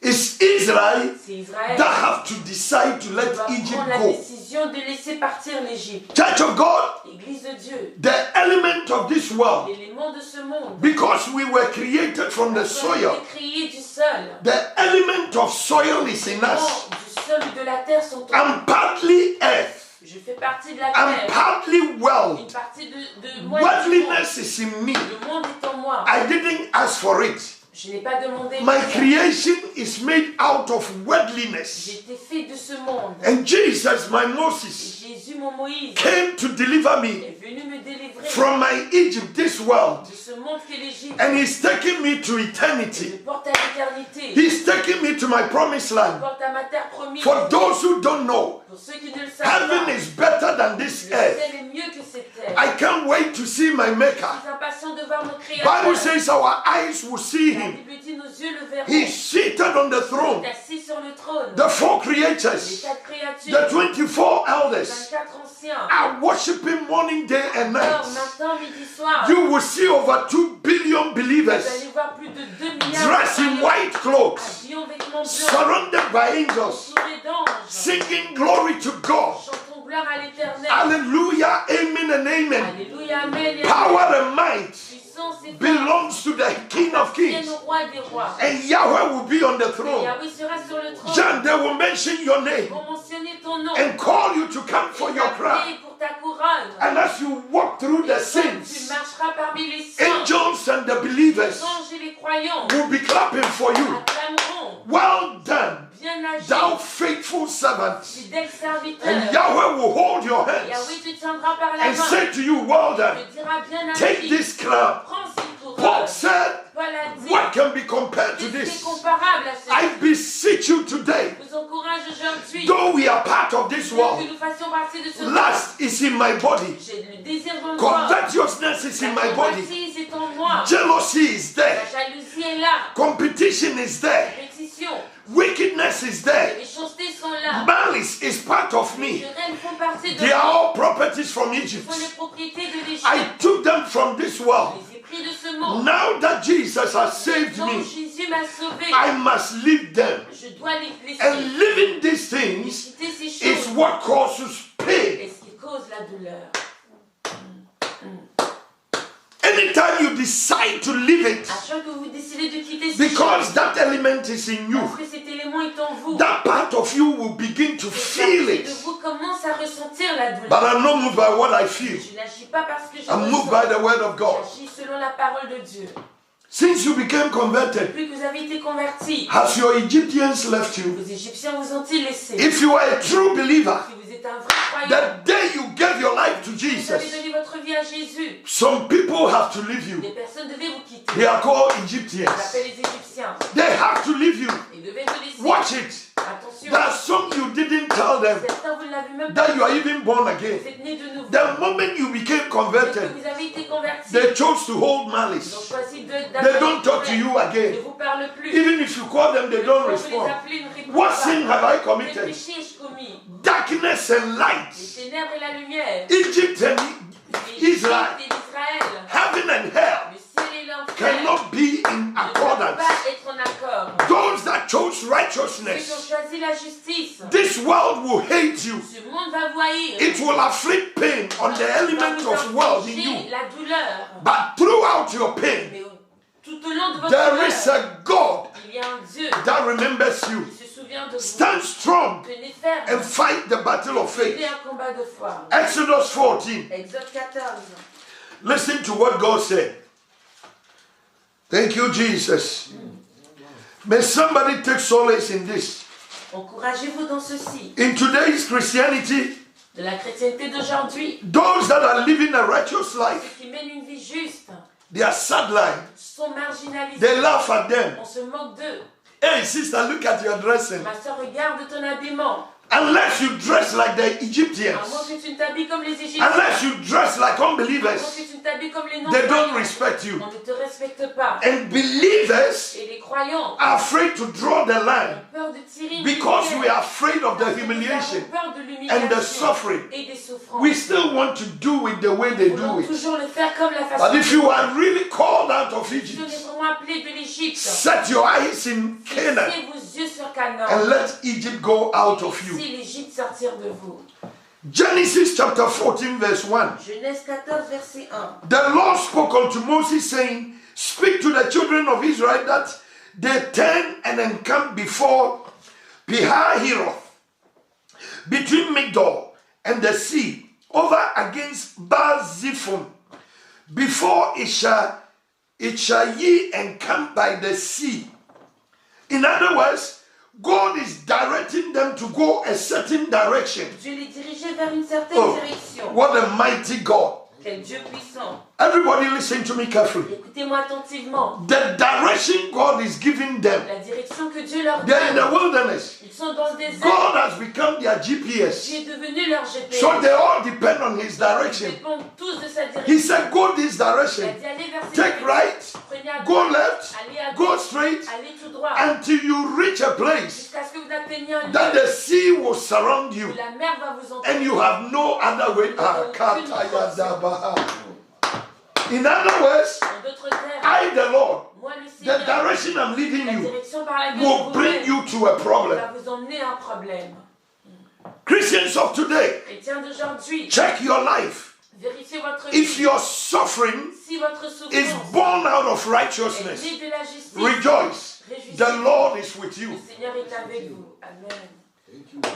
It's Israel C'est Israël that have to decide to qui let va Egypt prendre la go. décision de laisser partir l'Égypte. Church of God, Église de Dieu, the element of this world, l'élément de ce monde, because we were created from the parce qu'on a soil, été créés du sol. the element of soil is in us. Du sol et de la terre sont en I'm partly earth. Je fais partie de la I'm terre. partly Une world. partie de moi. est du monde. Worldliness is in me. Le monde est en moi. I didn't ask for it. Je n'ai pas demandé. My creation is made out of worldliness. J'ai été fait de ce monde. And Jesus, my Et Moses, Jésus, mon Moïse, came to deliver me est venu me délivrer from my Egypt, this world. de ce monde qu'est l'Égypte. And he's taking me to Il eternity. me porte à l'éternité. He's taking me to my promised Il me land. porte à ma terre promise. For those who don't know, Pour ceux qui ne le savent heaven pas, is better than this le earth. ciel est mieux que cette terre. I can't wait to see my Je Maker. suis impatient de voir mon Créateur. Bible says our eyes will see La him. Bible dit nos yeux le verront. He's seated on the Il throne. est assis sur le trône. The four Les creators, quatre créatures, the 24 elders 24 anciens. are worshiping morning, day, and Alors, night. matin, midi, soir, You will see over 2 billion vous believers allez voir plus de 2 milliards dressed in de white clothes, habillés en vêtements blancs, surrounded by angels, entourés d'anges, singing glory to God. chantons gloire à l'éternel. Hallelujah, amen, and amen. Alléluia, amen. Et Power amen. and might Puissance et force belongs to the King of viennent Kings. au roi des rois. And Yahweh will be on the Et throne. Yahweh sera sur le trône. John, they will mention your Ils name vont mentionner ton nom. and call you to come for Et your crown. t'appeler pour ta couronne. And as you walk through Et the quand tu sins, marcheras parmi les saints, angels and the les believers anges et les croyants will be clapping for you. acclameront. Well done, Bien agi, thou faithful servant. fidèle serviteur. And Yahweh will hold your hands Yahweh te tiendra par la and main. say to you, well done, te dira bien take agi. this crown. Prends cette couronne. Paul said, Paul a dit, what can be compared to qu'est-ce qui est this? comparable à I cela? beseech you today, Je vous encourage aujourd'hui. though we are part of this Que world, nous fassions partie de ce monde. lust is in my body, J'ai le désir de moi. covetousness is in La my body, convoitise est en moi. jealousy is La there, jalousie est là. competition is there, Répétition. wickedness is Les there, méchancetés sont là. malice is part of Les me. querelles font partie de They are moi. all properties from Ce Egypt. sont les propriétés de l'Égypte. I took them from this world. Je les ai pris de ce monde. Now that Jesus has saved Quand me, Jésus m'a sauvé, I must leave them. je dois les laisser. And living these things Quitter ces is choses. what causes pain. Et ce qui cause la douleur. Anytime you decide to leave it, À chaque fois que vous décidez de quitter ces because choses, that element is in you, parce que cet élément est en vous, that part of you will begin to cette feel partie it. de vous commence à ressentir la douleur. But I'm not moved by what I feel. Je n'agis pas parce que je I'm moved ressens. by the word of God. J'agis selon la parole de Dieu. Since you became converted, Depuis que vous avez été convertis, has your Egyptians left you? vos Égyptiens vous ont-ils laissé? If you are a true believer, Si vous êtes un vrai croyant, the day you gave your life to vous avez Jesus, donné votre vie à Jésus, some people have to leave you. des personnes devaient vous quitter. They are called On Egyptians. appelle les Égyptiens. They have to leave you. Ils devaient vous laisser. Watch it. Attention. There are some you didn't tell them Certains, vous ne l'avez même pas that you are dit. even born Vous again. êtes nés de nouveau. The moment you became Dès que converted, vous avez été convertis, they chose to hold ils ont malice. choisi They don't talk to you Ils again. ne vous parlent plus. Even if you call them, they don't Quand vous les respond. appelez, ils ne répondent What pas. sin have I Quel committed? péché ai-je commis? Darkness and Les light. ténèbres et la lumière. Egypt and L'Égypte Israel. et l'Israël. Heaven and hell Le ciel et l'enfer cannot be in ne peuvent accordance. pas être en accord. Those that chose Ceux qui ont righteousness, choisi la justice, this world will hate you. ce monde va vous haïr. It will afflict pain on the element Ça va of vous world in infliger you. la douleur. But throughout your pain, Mais tout au long de votre there is douleur, a God il y a un Dieu that remembers you. qui se souvient de vous. Stand strong Tenez ferme. and fight the battle of Menez faith. un combat de foi. Exodus 14. Exode 14. Listen to what God said. Thank you, Jesus. May somebody take solace in this. Encouragez-vous dans ceci. In today's Christianity, De la chrétienté d'aujourd'hui, those that are living a righteous ceux life, qui mènent une vie juste they are sidelined. sont marginalisés. They laugh at them. On se moque d'eux. Hey, sister, look at your dressing. Ma soeur, regarde ton habillement. Unless you dress like the À moins Egyptians, que tu ne t'habilles comme les Égyptiens. unless you dress like À moins unbelievers, que tu ne t'habilles comme les they don't non-croyants. respect you. On ne te respecte pas. And believers Et les croyants are afraid to draw the line ont peur de tirer une because we lumière. are afraid of the Parce que nous humiliation avons peur de and the l'humiliation suffering. et des souffrances. We still want to do it the way they Nous do voulons it. toujours le faire comme la façon But if you are really called out of Si on est Egypt, vraiment appelé de l'Égypte, set your eyes in Canaan fixez vos yeux sur Canaan. and let Egypt go out of you. Laissez l'Égypte sortir de vous. Genesis chapter 14 verse 1. Genèse 14, verset 1. The Lord spoke unto Moses, saying, speak to the children of Israel that they turn and encamp before Pihahiroth, between Migdol and the sea, over against Baal-zephon, before it shall ye encamp by the sea. In other words, God is directing them to go a certain direction. Dieu les dirigeait vers une certaine Oh, direction. what a mighty God. Quel Dieu puissant. Everybody listen to me carefully. Écoutez-moi attentivement. The direction God is giving them, La direction que Dieu leur they're in donne. the wilderness. Ils sont dans le désert. God has become their GPS. Dieu est devenu leur GPS. So they all depend on His Ils direction. dépendent tous de sa direction. He said, go this Il a direction. dit allez vers cette Take direction. right, Prenez à go droite. left, Allez à go gauche. straight, Allez tout droit. until you reach a place Jusqu'à ce que vous atteigniez un lieu that the sea will surround où you la mer va vous and entourer. you have no other way. In other words, En d'autres termes, I, the Lord, moi le the Seigneur, direction I'm leading la you direction par laquelle je will vous bring mène you to a problem. va vous emmener à un problème. Christians of today, Chrétiens d'aujourd'hui, check your life. vérifiez votre If vie. your suffering Si votre is souffrance born out of est righteousness, née de la justice, rejoice. The Lord is with le you. Seigneur est avec vous. Amen.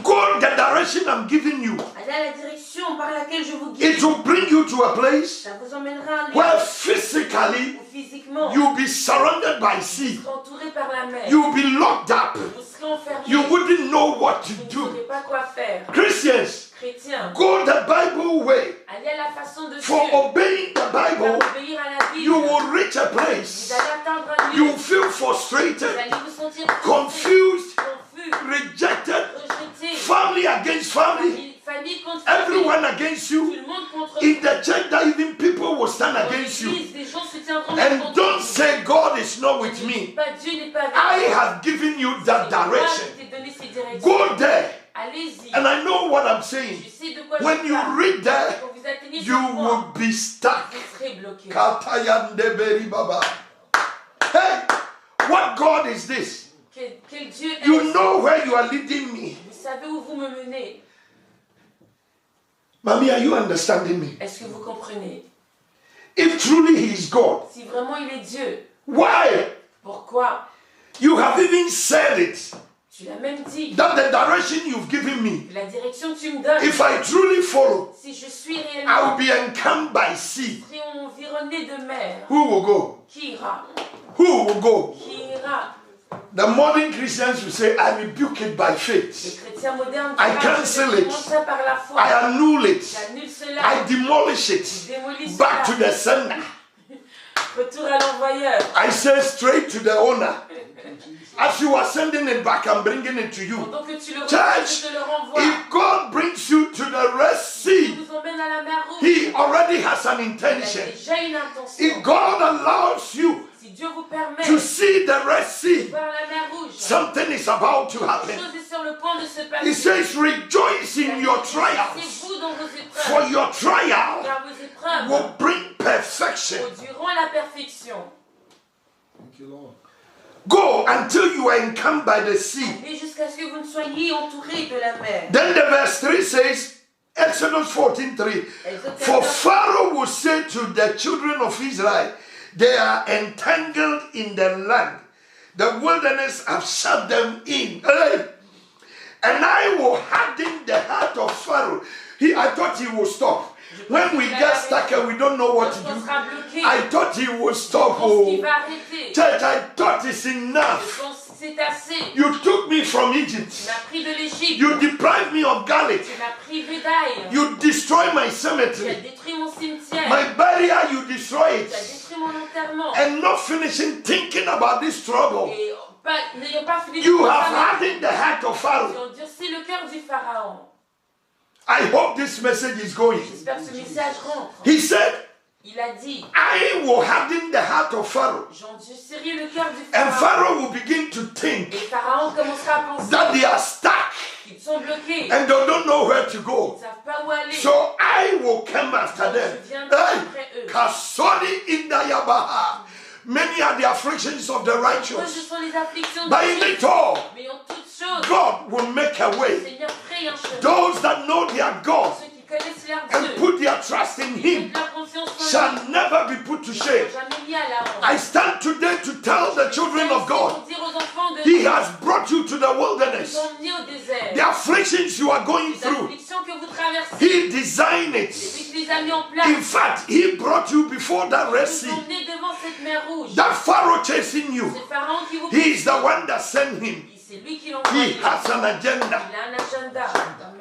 Go the direction I'm giving you. Allez à la direction par laquelle je vous guide. It will bring you to a place Ça vous emmènera à un lieu where physically où physiquement you'll be surrounded by vous sea. serez entouré par la mer. You'll be locked up. Vous serez enfermé. You wouldn't know what to Vous ne do. saurez pas quoi faire. Christians, Chrétiens, go the Bible way. allez à la façon de Dieu. For obeying the Par Bible, obéir à la Bible, you will reach a vous place. allez atteindre un You lieu. will feel Vous frustrated, allez vous sentir confused, confus, rejected, rejeté. family against family, Famille contre famille. everyone against Tout you. le monde contre In vous. the church, that even people will stand Dans against you. l'église, des gens se tiendront And contre don't vous. say God is not with me. Pas Dieu n'est pas avec I vous. have given you that C'est moi direction. qui t'ai donné ces directions. Go there. Allez-y. And I know what I'm Je saying. sais de quoi When je you parle. read there, Quand vous atteignez ce you point, will be stuck. vous serez bloqué. Katayandeberi Baba. Hey, what God is this? Quel Dieu est-ce? You know where you are leading me. Vous savez où vous me menez. Mommy, are you understanding me? Est-ce que vous comprenez? If truly He is God, Si vraiment il est Dieu, why? pourquoi? You have even said it. Tu l'as même dit. That the direction you've given me, La direction que tu me donnes, if I truly follow, si je suis I réellement will be encamped by sea. environné de mer, Who will go? qui ira? Who will go? Qui ira? The modern Christians will say, I rebuke it by Le faith. chrétien moderne I dira, cancel je it. démonte ça par la foi. I annul it. J'annule cela. I demolish Je it. démolis Back to cela. the sender. Retour à l'envoyeur. I say straight to the owner. As you are sending it back, I'm bringing it to you. Pendant que tu le Church, reçois, je te le renvoie. if God brings you to the Red Il Sea, nous emmène à la mer Rouge. He already has an Il a intention. déjà une intention. If God allows you Si Dieu vous permet to see the Red de Sea, voir la mer Rouge, something is about to quelque happen. chose est sur le point de se He passer. says, rejoice in your trials, C'est vous dans vos for épreuves, your trial car vos épreuves will bring perfection. produiront la perfection. Thank you, Lord. Go until you are encamped by the sea. Et jusqu'à ce que vous ne soyez entourés de la mer. Then the verse 3 says, Exodus 14:3, Exode for 14, Pharaoh will say to the children of Israel, they are entangled in the land. The wilderness have shut them in. Hey. And I will harden the heart of Pharaoh. I thought he would stop. When we get stuck and we don't know what to on do, sera bloqué. I thought he would stop. Je pense qu'il Oh. va arrêter. Church, I thought it's Je enough. pense que c'est assez. You took me from Egypt. Tu m'as pris de l'Égypte. You deprived me of garlic. Tu m'as privé d'ail. You destroyed my Tu as cemetery. détruit mon cimetière. My burial, you destroy Tu as it. détruit mon enterrement. And not finishing thinking about this trouble. Et n'ayant pas fini de You have penser, hardened the heart of tu Pharaoh. as endurci le cœur du Pharaon. I hope this message is going. J'espère que ce message rentre. He said, Il a dit, I will harden the heart of Pharaoh. j'endurcirai le cœur du And Pharaon. Pharaoh will begin to think Et Pharaon commencera à penser that they are stuck qu'ils sont bloqués. and they don't know where to Ils go. ne savent pas où aller. So I will come after them. Je viendrai Hey, après eux. Kasodi Indayabaha. Many are the afflictions of the Moi, righteous. ce sont les afflictions But de in Dieu. it all, Mais en toutes choses, God will make a le way. Seigneur crée un chemin. Those that know their God Ceux qui connaissent leur and Dieu, put their trust in Him mettent leur confiance en shall lui, never be put to ne shame. seront jamais mis à la honte. I stand today to tell the children of God, Pour dire aux enfants de He Dieu, has brought you to the ils wilderness. sont emmenés au désert. The afflictions you are going Les through, afflictions que vous traversez, He designed c'est it. lui qui les a mis en In place. fact, He brought you before that Red Ils Sea. sont emmenés devant cette mer rouge. That Pharaoh chasing you, C'est Pharaon qui vous He is the poursuit. one that sent him. C'est lui qui l'envoie. He Il has an agenda. a un agenda. Amen.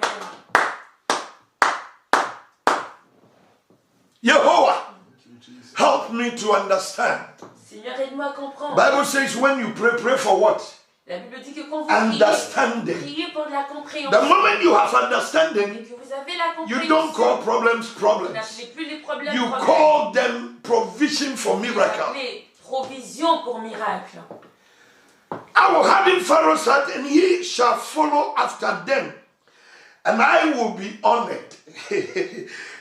Yehovah, help me to understand. Seigneur, aide-moi à comprendre. Bible says when you pray, pray for what? La Bible dit que quand vous priez, Understanding. priez pour de la compréhension. The moment you have Et understanding, que vous avez la you compréhension, don't call problems vous problems. n'appelez plus les problèmes You problèmes. call them provision for Vous miracle. appelez provision pour miracle. I will harden Pharaoh's heart, and he shall follow after them, and I will be honored.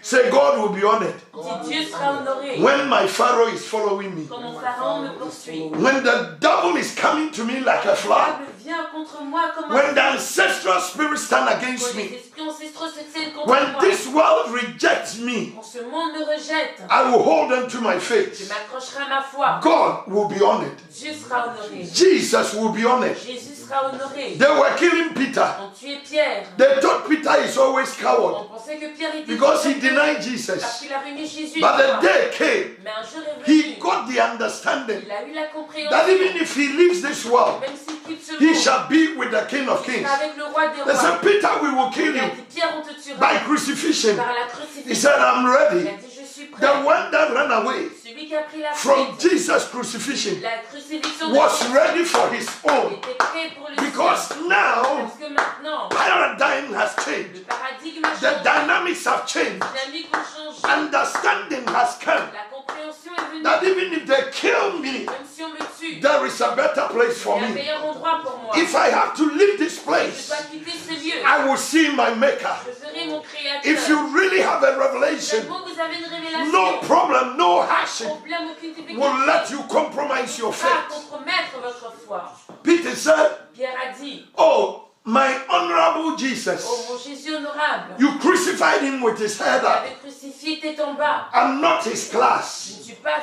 Say, God will be honored Dis, Dieu sera honoré when my Pharaoh is following me. quand mon Pharaon me poursuit. When the devil is coming to me like a Le flood. diable vient contre moi comme un When the ancestral spirits stand against quand les me. esprits ancestraux se tiennent contre When moi. this world rejects me, Quand ce monde me rejette, I will hold on to my je faith. m'accrocherai à ma foi. God will be honored. Dieu sera honoré. Jesus will be honored. Jésus sera honoré. They were killing Peter. On tuait Pierre. They thought Peter is always On coward pensait que Pierre était because he faible denied parce Jesus. qu'il a renié Jésus. But the day came, Mais un jour est he venu. got the understanding Il a eu la compréhension. that even if he leaves this world, Même s'il quitte ce he monde, shall be with the King of il Kings. sera avec le roi des They rois. said, Peter, we will kill Il a you dit, Pierre, on te tuera by crucifixion. par la He crucifixion. said, I'm Il ready. a dit, je suis prêt. The one that ran away Celui qui a pris la from fuite, Jesus' crucifixion la crucifixion de was Jésus, ready for his il own. était prêt pour le Because sien. now Parce que maintenant, paradigm has le changed. paradigme a The changé. dynamics have changed. Les dynamiques ont changé. Understanding has come. La compréhension est venue. That even if they kill me, Même si on me tue, there is a better place il for y a un me. meilleur endroit pour moi. If I have to leave this Je place, dois quitter ce lieu. I will see my maker. Je serai mon créateur. If you really have a revelation, Seulement vous avez une révélation. no problem, no hardship Problème, aucune difficulté. will let you compromise your Pas faith. compromettre votre foi. Peter said, Pierre a dit, Oh, my honorable oh Jesus, mon Jésus honorable, you crucified him with his head tu up. avais crucifié tête en bas. I'm not his Je class. ne suis pas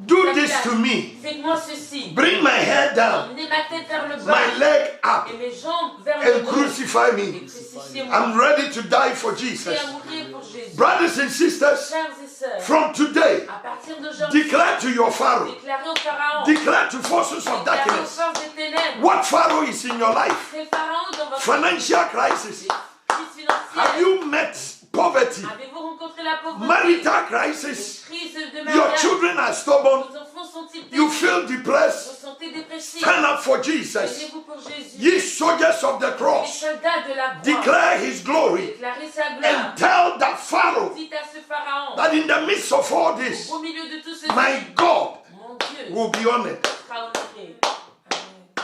Do la this glace. to me. Faites-moi ceci. Bring my head down, Emmenez ma tête vers le bas my leg up, et mes jambes vers le and haut. crucify Et me. crucifiez-moi. I'm ready to die for Prêt Jesus. à mourir pour Jésus. Brothers and sisters, Frères et sœurs, from today, à partir d'aujourd'hui, declare to your Pharaoh, déclarez au Pharaon, declare to forces of déclarez aux darkness, forces des ténèbres, what Pharaoh is in your life. quel Pharaon dans votre Financial crisis. crise Have financière. you met poverty? Avez-vous rencontré la pauvreté? Marital Une crisis. crise de Your mariage. children are stubborn. Vos enfants sont-ils You têtus? feel Vous depressed. vous sentez dépressif? Stand up for Jesus. Levez-vous pour Jésus. Ye soldiers of the Les cross, soldats de la croix. declare his glory Déclarez sa gloire. and tell that Pharaoh Dites à ce Pharaon, that in the midst of all this, au milieu de tout ceci, my God mon Dieu will be honored. sera honoré. Amen.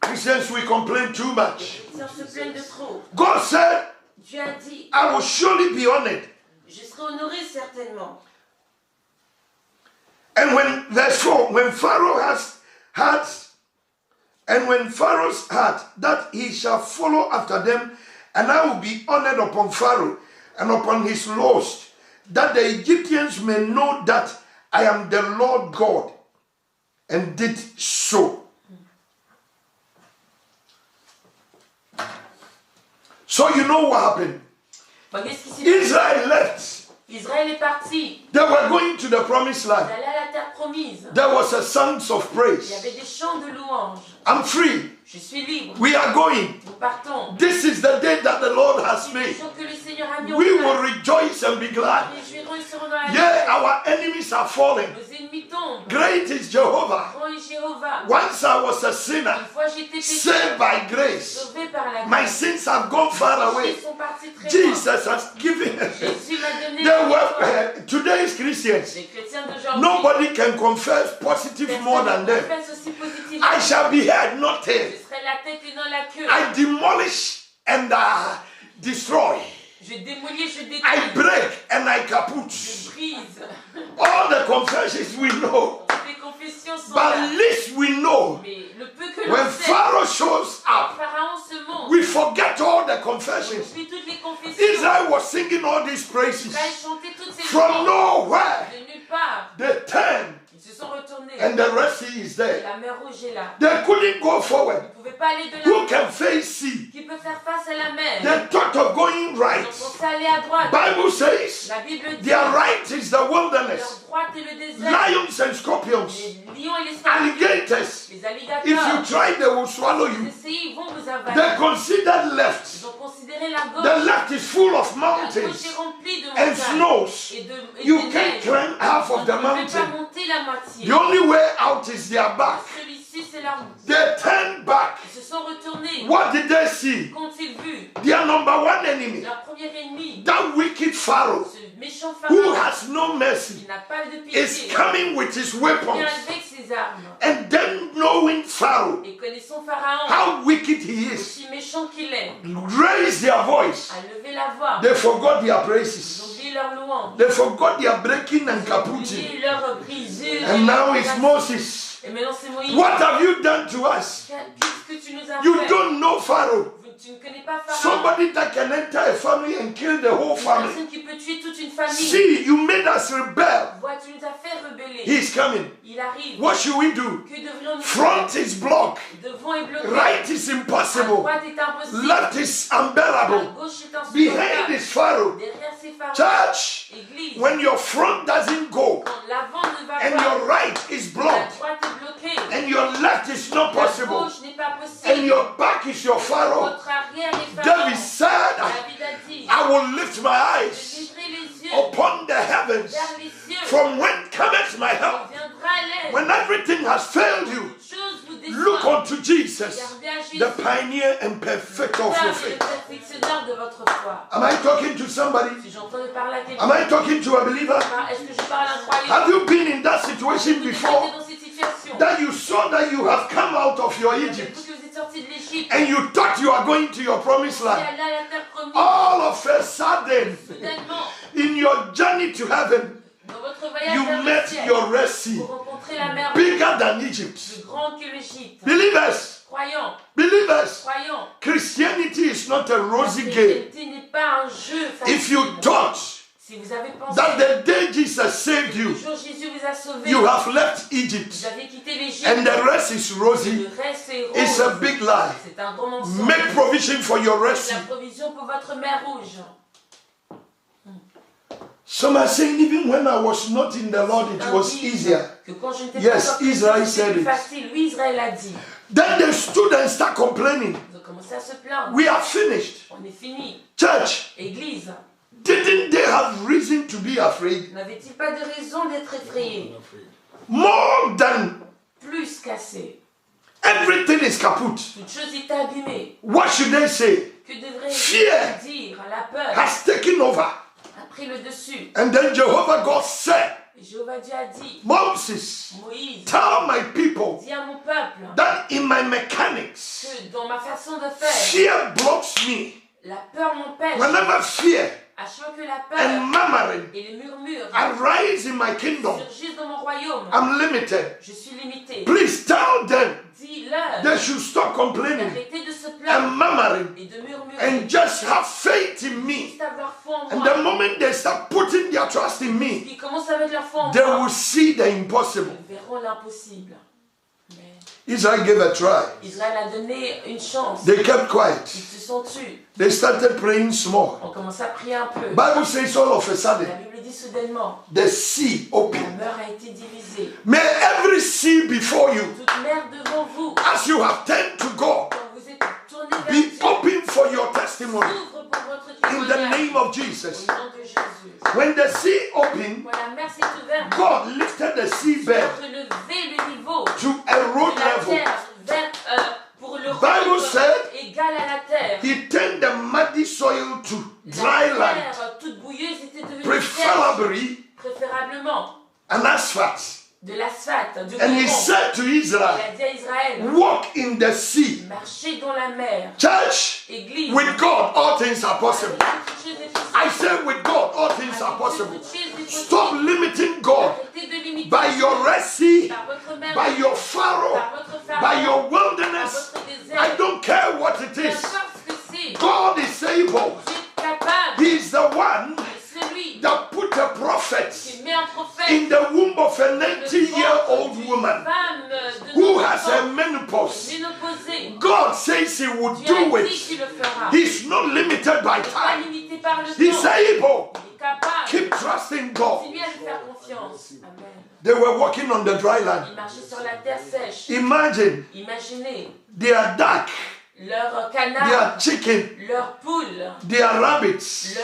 Christians, we complain too Les much. chrétiens se plaignent de trop. God said, Dieu a dit, I will surely be honored. je serai honoré certainement. And when, verse 4, when Pharaoh has had, and when Pharaoh's heart, that he shall follow after them, and I will be honored upon Pharaoh and upon his laws, that the Egyptians may know that I am the Lord God, and did so. So you know what happened? Voyez ce qui s'est passé. Israel left. Israël est parti. They were going to the promised Il land. allait à la terre promise. There was a songs of Il y praise. avait des chants de louange. I'm free. Je suis libre. We are going. Nous partons. This is the day that the Lord has C'est le made. jour que le Seigneur a mis en We will place. rejoice and be glad. Nous réjouirons et serons dans la Yeah, joie. our enemies are falling. Nos ennemis tombent. Great is Jehovah. Grand est Jéhovah. Once I was a sinner, Une fois j'étais saved pécheur, by grace. sauvé par la My grâce. sins have gone far Mes away. péchés sont partis très loin. Jesus has given. Jésus m'a donné They la were, victoire. today's Christians, Les chrétiens d'aujourd'hui, nobody can confess positive more than personne ne them. confesse aussi positivement. I shall be head, not Je tail. serai la tête et non la queue. I demolish and destroy. Je démolis, je détruis. I break and I Je kaput. brise. All the confessions we know. Toutes les confessions sont But là. at least we know Mais le peu que when l'on sait, Pharaoh shows up, Pharaon se montre. we forget all the On confessions. oublie toutes les confessions. Israel was singing all these praises. Israël chantait toutes ces From louanges. nowhere, De nulle part. they turned Ils se sont retournés. and the Red Sea is Et there. la mer rouge est là. They couldn't go Ils forward. ne pouvaient pas aller de Who l'avant. can face sea? Qui peut faire face à la mer? They thought of going Ils right. ont pensé aller à droite. Bible says La Bible dit their right is the leur wilderness, droite est le désert. lions and scorpions, Les lions et les scorpions. alligators. Les If alligators. you try, they will swallow Vous you. essayez, ils vont vous avaler. They considered Ils left. ont considéré la gauche. The left is full of La gauche est mountains remplie de and montagnes. snows. Et de You de can't neige. climb half On of ne the peut pas mountain. monter la moitié. The only way out is their back. Celui-ci, c'est leur... They turned back. Ils se sont retournés. What did they see? Qu'ont-ils vu? Their number one enemy, Leur premier ennemi, that wicked Pharaoh, ce méchant who pharaon, has no mercy, qui n'a pas de is pitié, coming with his vient weapons. avec ses armes. And then knowing Pharaoh, Et connaissant Pharaon, how wicked he is, aussi méchant qu'il est, raise their voice. a levé la voix. They forgot their Ils ont praises. oublié leur louange. They forgot their breaking and Ils ont kaputing. oublié leur brisure. And now it's Moses. Et maintenant c'est Moïse. What have you done to us? Qu'est-ce que tu nous as You fait? don't know Pharaoh. Tu ne connais pas Pharaon. Somebody that can enter a family and kill the whole Une family. personne qui peut tuer toute une famille. See, you made us rebel. Vois, tu nous as fait rebeller. He's coming. Il arrive. What should we do? Que devrions-nous Front faire? is blocked. Devant est bloqué. Right is À impossible. droite est impossible. Left is À unbearable. gauche est Behind insupportable. is Pharaoh. Derrière c'est Pharaon. Church, Église. when your front doesn't go Quand l'avant ne va and pas, your right is la blocked droite est bloquée. and your left is not La possible gauche n'est pas and possible. your back is your Pharaoh, Votre arrière est Pharaon. David said, David a dit, I will lift my je eyes lèverai les yeux upon the heavens. vers les cieux. From when cometh my help? Il viendra à l'aide. When everything has failed you, Toute chose vous look déçoit. unto Jesus, Regardez à Jésus, the pioneer and perfecter of Père your et le faith. perfectionneur de votre foi. Am I talking to somebody? Si j'entends de parler à quelqu'un, Am I talking to a believer? est-ce que je parle à un croyant? Have you been in that situation Vous êtes before dans cette situation. that you saw that you have come out of your Egypt Vous que vous êtes sortis de l'Égypte. and you thought you are going to your promised Vous allez land? à la terre promise. All of a sudden, Soudainement, in your journey to heaven, dans votre voyage you vers le met ciel, your Red Sea, vous rencontrez la mer bigger than Egypt. plus grande que l'Égypte. Believers, Croyants, believers, croyants. Christianity is not a La rosy game. chrétienté n'est pas un jeu facile. If you thought Si vous avez pensé that the day Jesus saved que le you, jour Jésus vous a sauvé, you have left Egypt vous avez quitté l'Égypte, and the rest is et rosy, le reste est it's a rose, big lie. c'est un gros mensonge. Make provision for your Faites rest. la provision pour votre mer rouge. Some are saying even when I was not in the Lord, it was easier. Que quand je n'étais Yes, pas encore Israel chrétien, c'était said plus it. facile. Oui, Israël a dit. Then the students start complaining. Ils ont commencé à se plaindre. We are finished. On est fini. Church, Église, didn't they have reason to be afraid? n'avait-il pas de raison d'être effrayé? More than Plus cassé. everything is kaput. Toute chose est abîmée. What should they say? Que devrait Fear dire? La peur has taken over. a pris le dessus. And then Jehovah God said, Et Jéhovah Dieu a dit, Moses, Moïse, tell my people dis à mon peuple that in my mechanics, que dans ma façon de faire, fear blocks me. la peur m'empêche. Whenever fear À chaque fois que la and peur murmuring et les murmures arise in my kingdom, surgissent dans mon royaume, I'm limited. je suis limité. Please tell them Dis-leur they should stop complaining d'arrêter de se and plaindre murmuring et de murmurer. and just have faith in me. Juste avoir foi en And moi. the moment they start putting their trust in me, Ils commencent à mettre leur foi en they moi. will see the impossible. Ils verront l'impossible. Mais Israel gave a try. Israël a donné une chance. They kept quiet. Ils se sont tus. They started praying small. On commence à prier un peu. Bible says all of a La sudden, Bible dit soudainement, the sea la opened. mer a été divisée. May every sea before you, Toute mer devant vous, as you have turned to God, quand vous êtes tourné vers be Dieu, open for your testimony s'ouvre pour votre in the témoignage. name of Au Jesus. nom de Jésus. When the sea opened, Quand la mer s'est ouverte, God lifted the seabed relever le niveau to a road de la level. terre vers, pour le Bible rendre said égal à la terre. He turned the muddy soil to dry La land, terre toute bouilleuse était devenue sèche, preferably préférablement an asphalt. de l'asphalte, du And he goudron. said to Il Israel, a dit à Israël, walk in the sea. marchez dans la mer. Church, Église, with God, all things are possible. avec toutes choses est possible. I said, with God, all things are Avec possible. toutes choses est possible. Stop limiting God Arrêtez de limiter by your Red Sea, par votre mer, by your Pharaoh, par votre pharaon, by your par wilderness. votre désert. I don't care what it Peu is. importe ce que c'est, God is able. Dieu est capable. He is the one Et celui that put a prophet qui met un prophète in the womb of a dans le 90-year-old ventre woman d'une femme de who 90 has a ans, menopause. ménopausée. God says He will Dieu a do dit it. qu'il le fera. He's not limited by Il n'est pas time. limité par le He's temps. able. Il est capable. Keep trusting God. Continuez à lui faire confiance. Amen. They were walking on the dry land. Il marchait sur la terre sèche. Imagine Imaginez their duck, leurs their canards, chicken, leurs poules, their rabbits,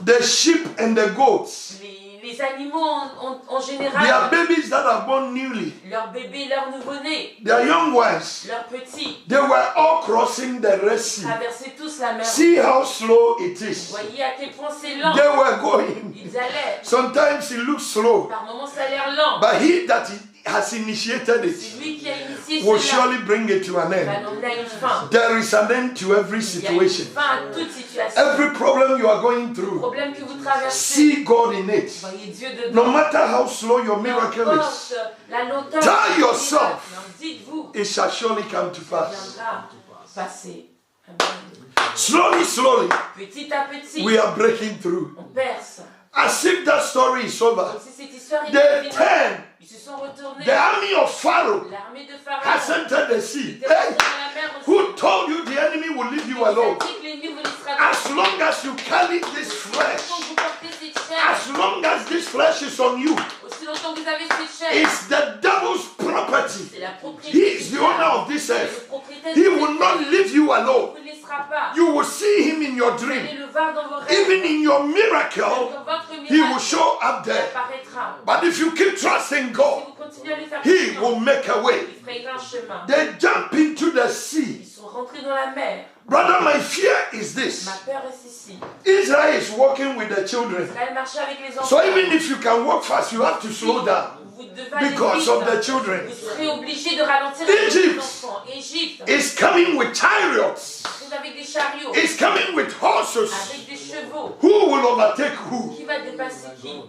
the sheep and the goats, les animaux en their général, babies that are born newly, leurs bébés, leurs nouveau-nés, their young ones. leurs petits, They were all crossing the Red Sea. traversaient tous la mer. See how slow it Vous is. voyez à quel point c'est lent. They were going. Ils allaient. Sometimes it looks slow, Par moments, ça a l'air lent. but he that has initiated C'est it lui qui a initié will cela. surely bring it to an Va end. l'emmener à une fin. There is an end to every Il y a une situation. fin à toute situation. Every problem you are going Le through, problème que vous traversez, see God in it. voyez Dieu No dedans. matter how slow your miracle is, N'importe la lenteur Tell du yourself. miracle, dites-vous, it shall surely come to ça pass. viendra passer. Amen. Slowly, slowly, Petit à petit, we are breaking through. on perce. As if that story is over. Comme si cette histoire était They finie. turned. Ils se sont retournés. The army of Pharaoh L'armée de has Pharaon entered the sea. était rentrée Hey, dans la mer aussi. who told you the enemy will leave you Il vous a alone? dit que l'ennemi vous laissera As long as you carry this flesh, Quand vous portez cette chair, as long as this flesh is on you, aussi longtemps que vous avez cette chair, it's the devil's property. c'est la propriété. He is the owner of this C'est le earth. propriétaire He de will cette not terre. leave you Il ne alone. vous laissera pas. You will see him in your Vous allez dream. le voir dans vos rêves. Even in your Dans miracle, votre he will miracle, show up il there. apparaîtra. But if you keep trusting Si God, vous continuez à lui faire he confiance, will make a way. il frayera un chemin. They jump into the sea. Ils sont rentrés dans la mer. Brother, my fear is this. Ma peur est ici. Israel is walking with the children. Israël marchait avec les enfants. So even if you can walk fast, you have to slow down Vous devez aller because vite. of the children. Vous serez obligé de ralentir avec Egypt. les enfants. Égypte. It's coming with chariots. Vous avec des chariots. It's coming with horses. Avec des chevaux. Who will overtake who? Qui va dépasser qui?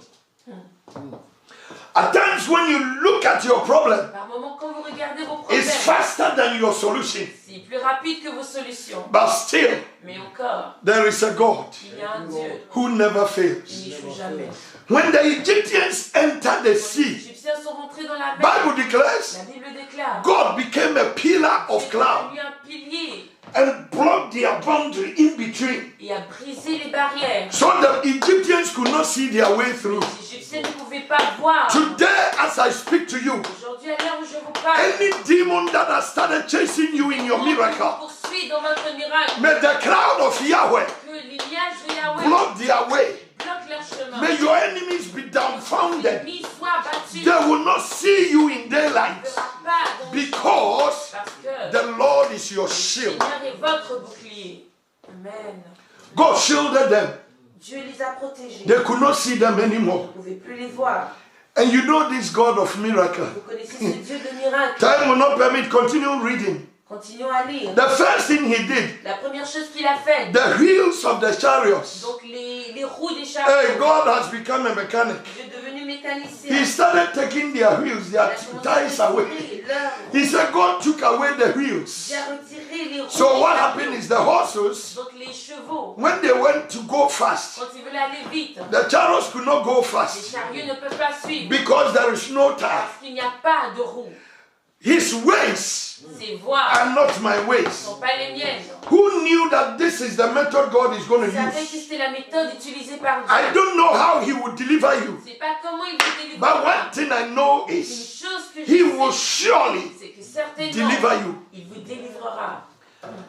At times when you look at your problem, Par moments, quand vous regardez vos problèmes, it's faster than your solution. c'est plus rapide que vos solutions. But still, Mais encore, there is a God il y a un Dieu who never qui fails. n'échoue jamais. When the Egyptians entered the Les sea, Égyptiens sont rentrés dans la mer. Bible declares La Bible déclare. God became a pillar of Dieu a cloud mis un pilier and blocked their boundary in between, et a brisé les barrières. so the Egyptians could not see their way through. Les Égyptiens ne pouvaient pas voir. Today, as I speak to you, Aujourd'hui, à l'heure où je vous parle, any demon that has started chasing you in your on miracle, vous poursuit dans votre miracle. may the cloud of Yahweh Que les nuages de Yahweh block their way. bloquent leur chemin. May your enemies be dumbfounded. L'ennemi soit battu. They will not see you in Ne daylight verra pas dans le jour. because Parce que the Lord is your le shield. Seigneur est votre bouclier. Amen. God shielded them. Dieu les a protégés. They could not see them anymore. Vous ne pouvez plus les voir. And you know this God of miracle. Vous connaissez ce Dieu de miracle. Time will not permit. Continue reading. Continuons à lire. The first thing he did, La première chose qu'il a faite, the wheels of the chariots. donc les roues des Hey, chariots. God has become a mechanic. Dieu est devenu mécanicien. He started taking their wheels, Il a their commencé ties à away. retirer leurs roues. He said God took away the wheels. Dieu a retiré les roues So des what chariots. happened is the horses, Donc les chevaux, when they went to go fast, quand ils veulent aller vite, the chariots could not go les fast chariots ne peuvent pas suivre because there is no tie. parce qu'il n'y a pas de roues. His ways Ces voies are not my ne ways. sont pas les miennes. Who knew that this is the method God is going Vous to savez que use? c'était la méthode utilisée par I Dieu. don't know how He would deliver you, Je ne sais pas comment il vous délivre. but one thing I know Une is chose que He je will sais, surely c'est que certainement, deliver you. il vous délivrera.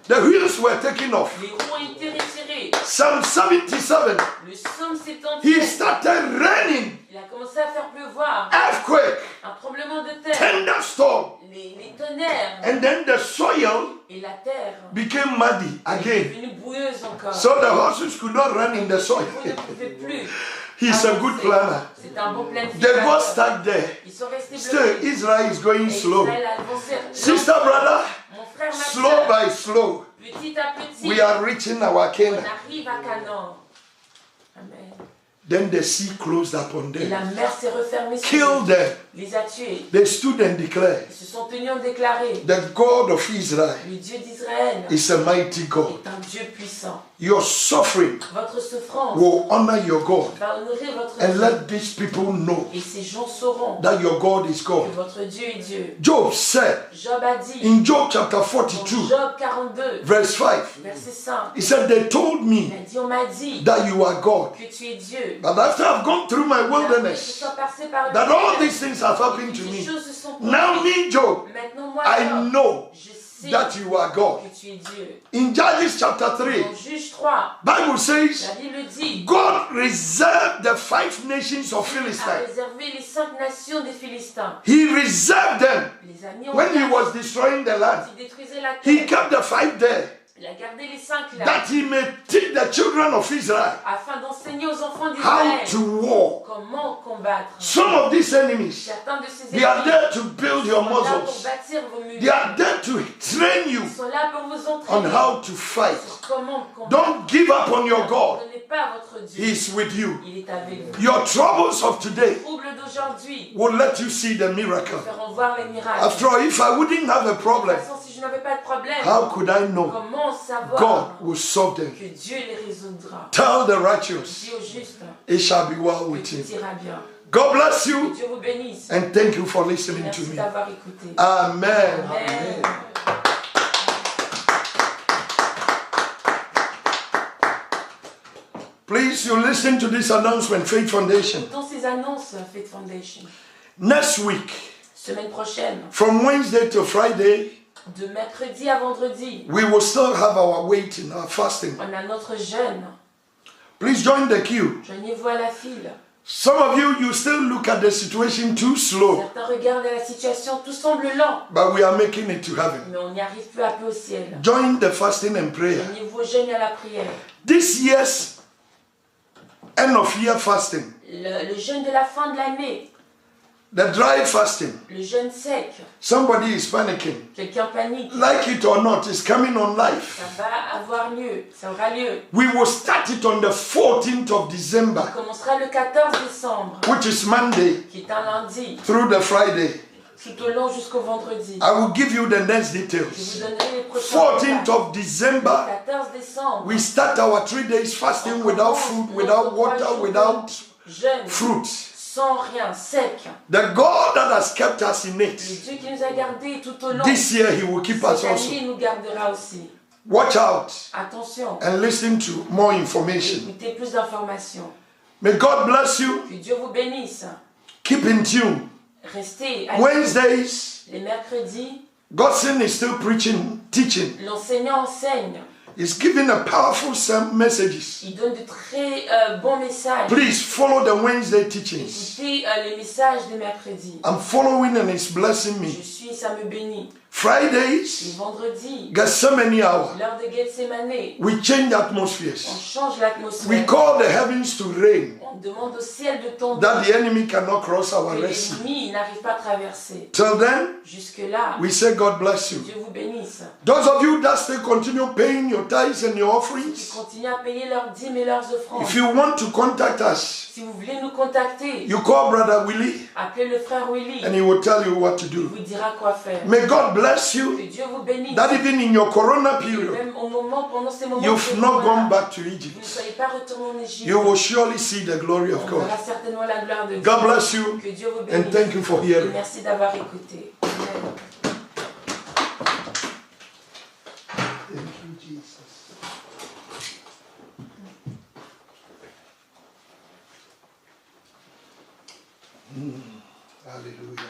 The wheels were taken off. Les roues ont été retirées. Psalm 77, Le psaume He 77, started raining, il a commencé à faire pleuvoir. earthquake, Un tremblement de terre. thunderstorm, Les tonnerres. and then the soil Et la terre became muddy est again. devenue boueuse encore. So the horses could not run in the soil. Vous ne pouvez plus. He's a good avancer. planner. C'est un bon They got planificateur. stuck there. Ils sont restés Still, bloqués. Israel is going Et slow. Israël a avancé. Sister, brother, Mon frère, ma slow soeur, by slow, petit à petit, we are reaching our on Canaan. arrive à Canaan. Amen. Then the sea closed upon Et them, la mer s'est refermée sur killed eux, them. les a tués. They stood and declared, Ils se sont tenus en déclaré, the God of Israel le Dieu d'Israël is a mighty God. est un Dieu puissant. Your suffering Votre souffrance will honor your God. va honorer votre And Dieu. let these people know Et ces gens sauront that your God is que God. votre Dieu est Dieu. Job said Job a dit, in Job chapter dans 42, Job 42, verse 5, verset 5, he said, they told il me a dit, on m'a dit that you are God. que tu es Dieu. But after I've gone through my Et après que je wilderness, sois passé par le that all désert, these things have happened to ces me. choses se sont Now produites. me, Job, Maintenant, moi, I Job, know je sais that you are God. que tu es Dieu. In Judges chapter 3, Dans Juge 3, Bible says, la Bible dit, God reserved the 5 nations of a Philistine. réservé les 5 nations des Philistins. He reserved them Les a mis en when he place. was destroying the land. Il détruisait la He terre. kept the 5 there Il a gardé les 5 là, that he may teach the children of Israel afin d'enseigner aux enfants how to d'Israël war. comment combattre. Some of these enemies, Certains de ces they are ennemis there to build your sont là pour muscles. bâtir vos muscles. They are there to train you Ils sont là pour vous on entraîner how to fight. sur comment combattre. Don't give up on your Ne God. donnez pas votre Dieu. He's with you. Il est avec vous. Your troubles of Les today troubles d'aujourd'hui will let you see the miracle. feront voir les miracles. After all, if I wouldn't have a De toute problem, façon, si je n'avais pas de problème, how could I know comment savoir God will solve them? que Dieu les résoudra? Tell the righteous, Dis au juste it shall be well que with tout him. ira bien. God bless Que you Dieu vous bénisse. and thank you for listening to Merci me. d'avoir écouté. Amen. Amen. Please, you listen to this announcement, Faith Foundation. Écoutons ces annonces, Faith Foundation. Next week, Semaine prochaine, from Wednesday to Friday, de mercredi à vendredi, we will still have our waiting, our fasting. on a notre jeûne. Please join the queue. Joignez-vous à la file. Some of you, you still look at the situation too slow, Certains regardent la situation, tout semble lent, but we are making it to heaven. mais on y arrive peu à peu au ciel. Join the fasting and prayer. Joignez-vous au jeûne et à la prière. This year's end of year fasting, Le jeûne de la fin de l'année, The dry fasting. Le jeûne sec. Somebody is panicking. Quelqu'un panique. Like it or not, it's coming on life. Ça va avoir lieu. Ça aura lieu. We will start it on the 14th of December, On commencera le 14 décembre, which is Monday, qui est un lundi, through the Friday. tout au long jusqu'au vendredi. I will give you the next Je vous details. donnerai les prochains 14th détails. of December, 14 décembre, we start our 3 days fasting without food, without water, without jeûne, fruit. sans rien, sec. The God that has kept us in Le it, Dieu qui nous a gardés tout au long, this year He will keep us cette also. année, il nous gardera aussi. Watch out Attention, and listen to more information. écoutez plus d'informations. May God bless you. Que Dieu vous bénisse. Keep in tune. Restez à Wednesdays, les mercredis, Godson is still preaching, teaching. l'enseignant enseigne. He's giving a powerful messages. Il donne de très bons messages. Please follow the Wednesday teachings. Écoutez les messages des mercredis. I'm following and it's blessing Je me. suis, ça me bénit. Les Fridays, vendredis, Gethsemane hour. l'heure de Gethsemane, We change on atmospheres. change We l'atmosphère. call the heavens to rain On demande au ciel de tomber. that the enemy cannot cross our Que Red Sea. l'ennemi n'arrive pas à traverser. Till then, Jusque-là, we say God bless you. Dieu vous bénisse. Those of you that still continue paying your tithes and your Qui offerings, continuent à payer leurs dîmes et leurs offrandes. if you want to contact us, Si vous voulez nous contacter, you call Brother Willie appelez le frère Willy. and he will tell you what to Il do. vous dira quoi faire. May God bless Que you Dieu vous bénisse. that even in your corona Et period, même au moment, pendant ces moments you've de not corona, gone back to vous ne Egypt. soyez pas retourné en Égypte. You will surely see the glory of On God. verra certainement la gloire de Dieu. God bless you Que Dieu vous and bénisse. thank you for Et hearing. merci d'avoir écouté. Amen. Thank you, Jesus. Hallelujah.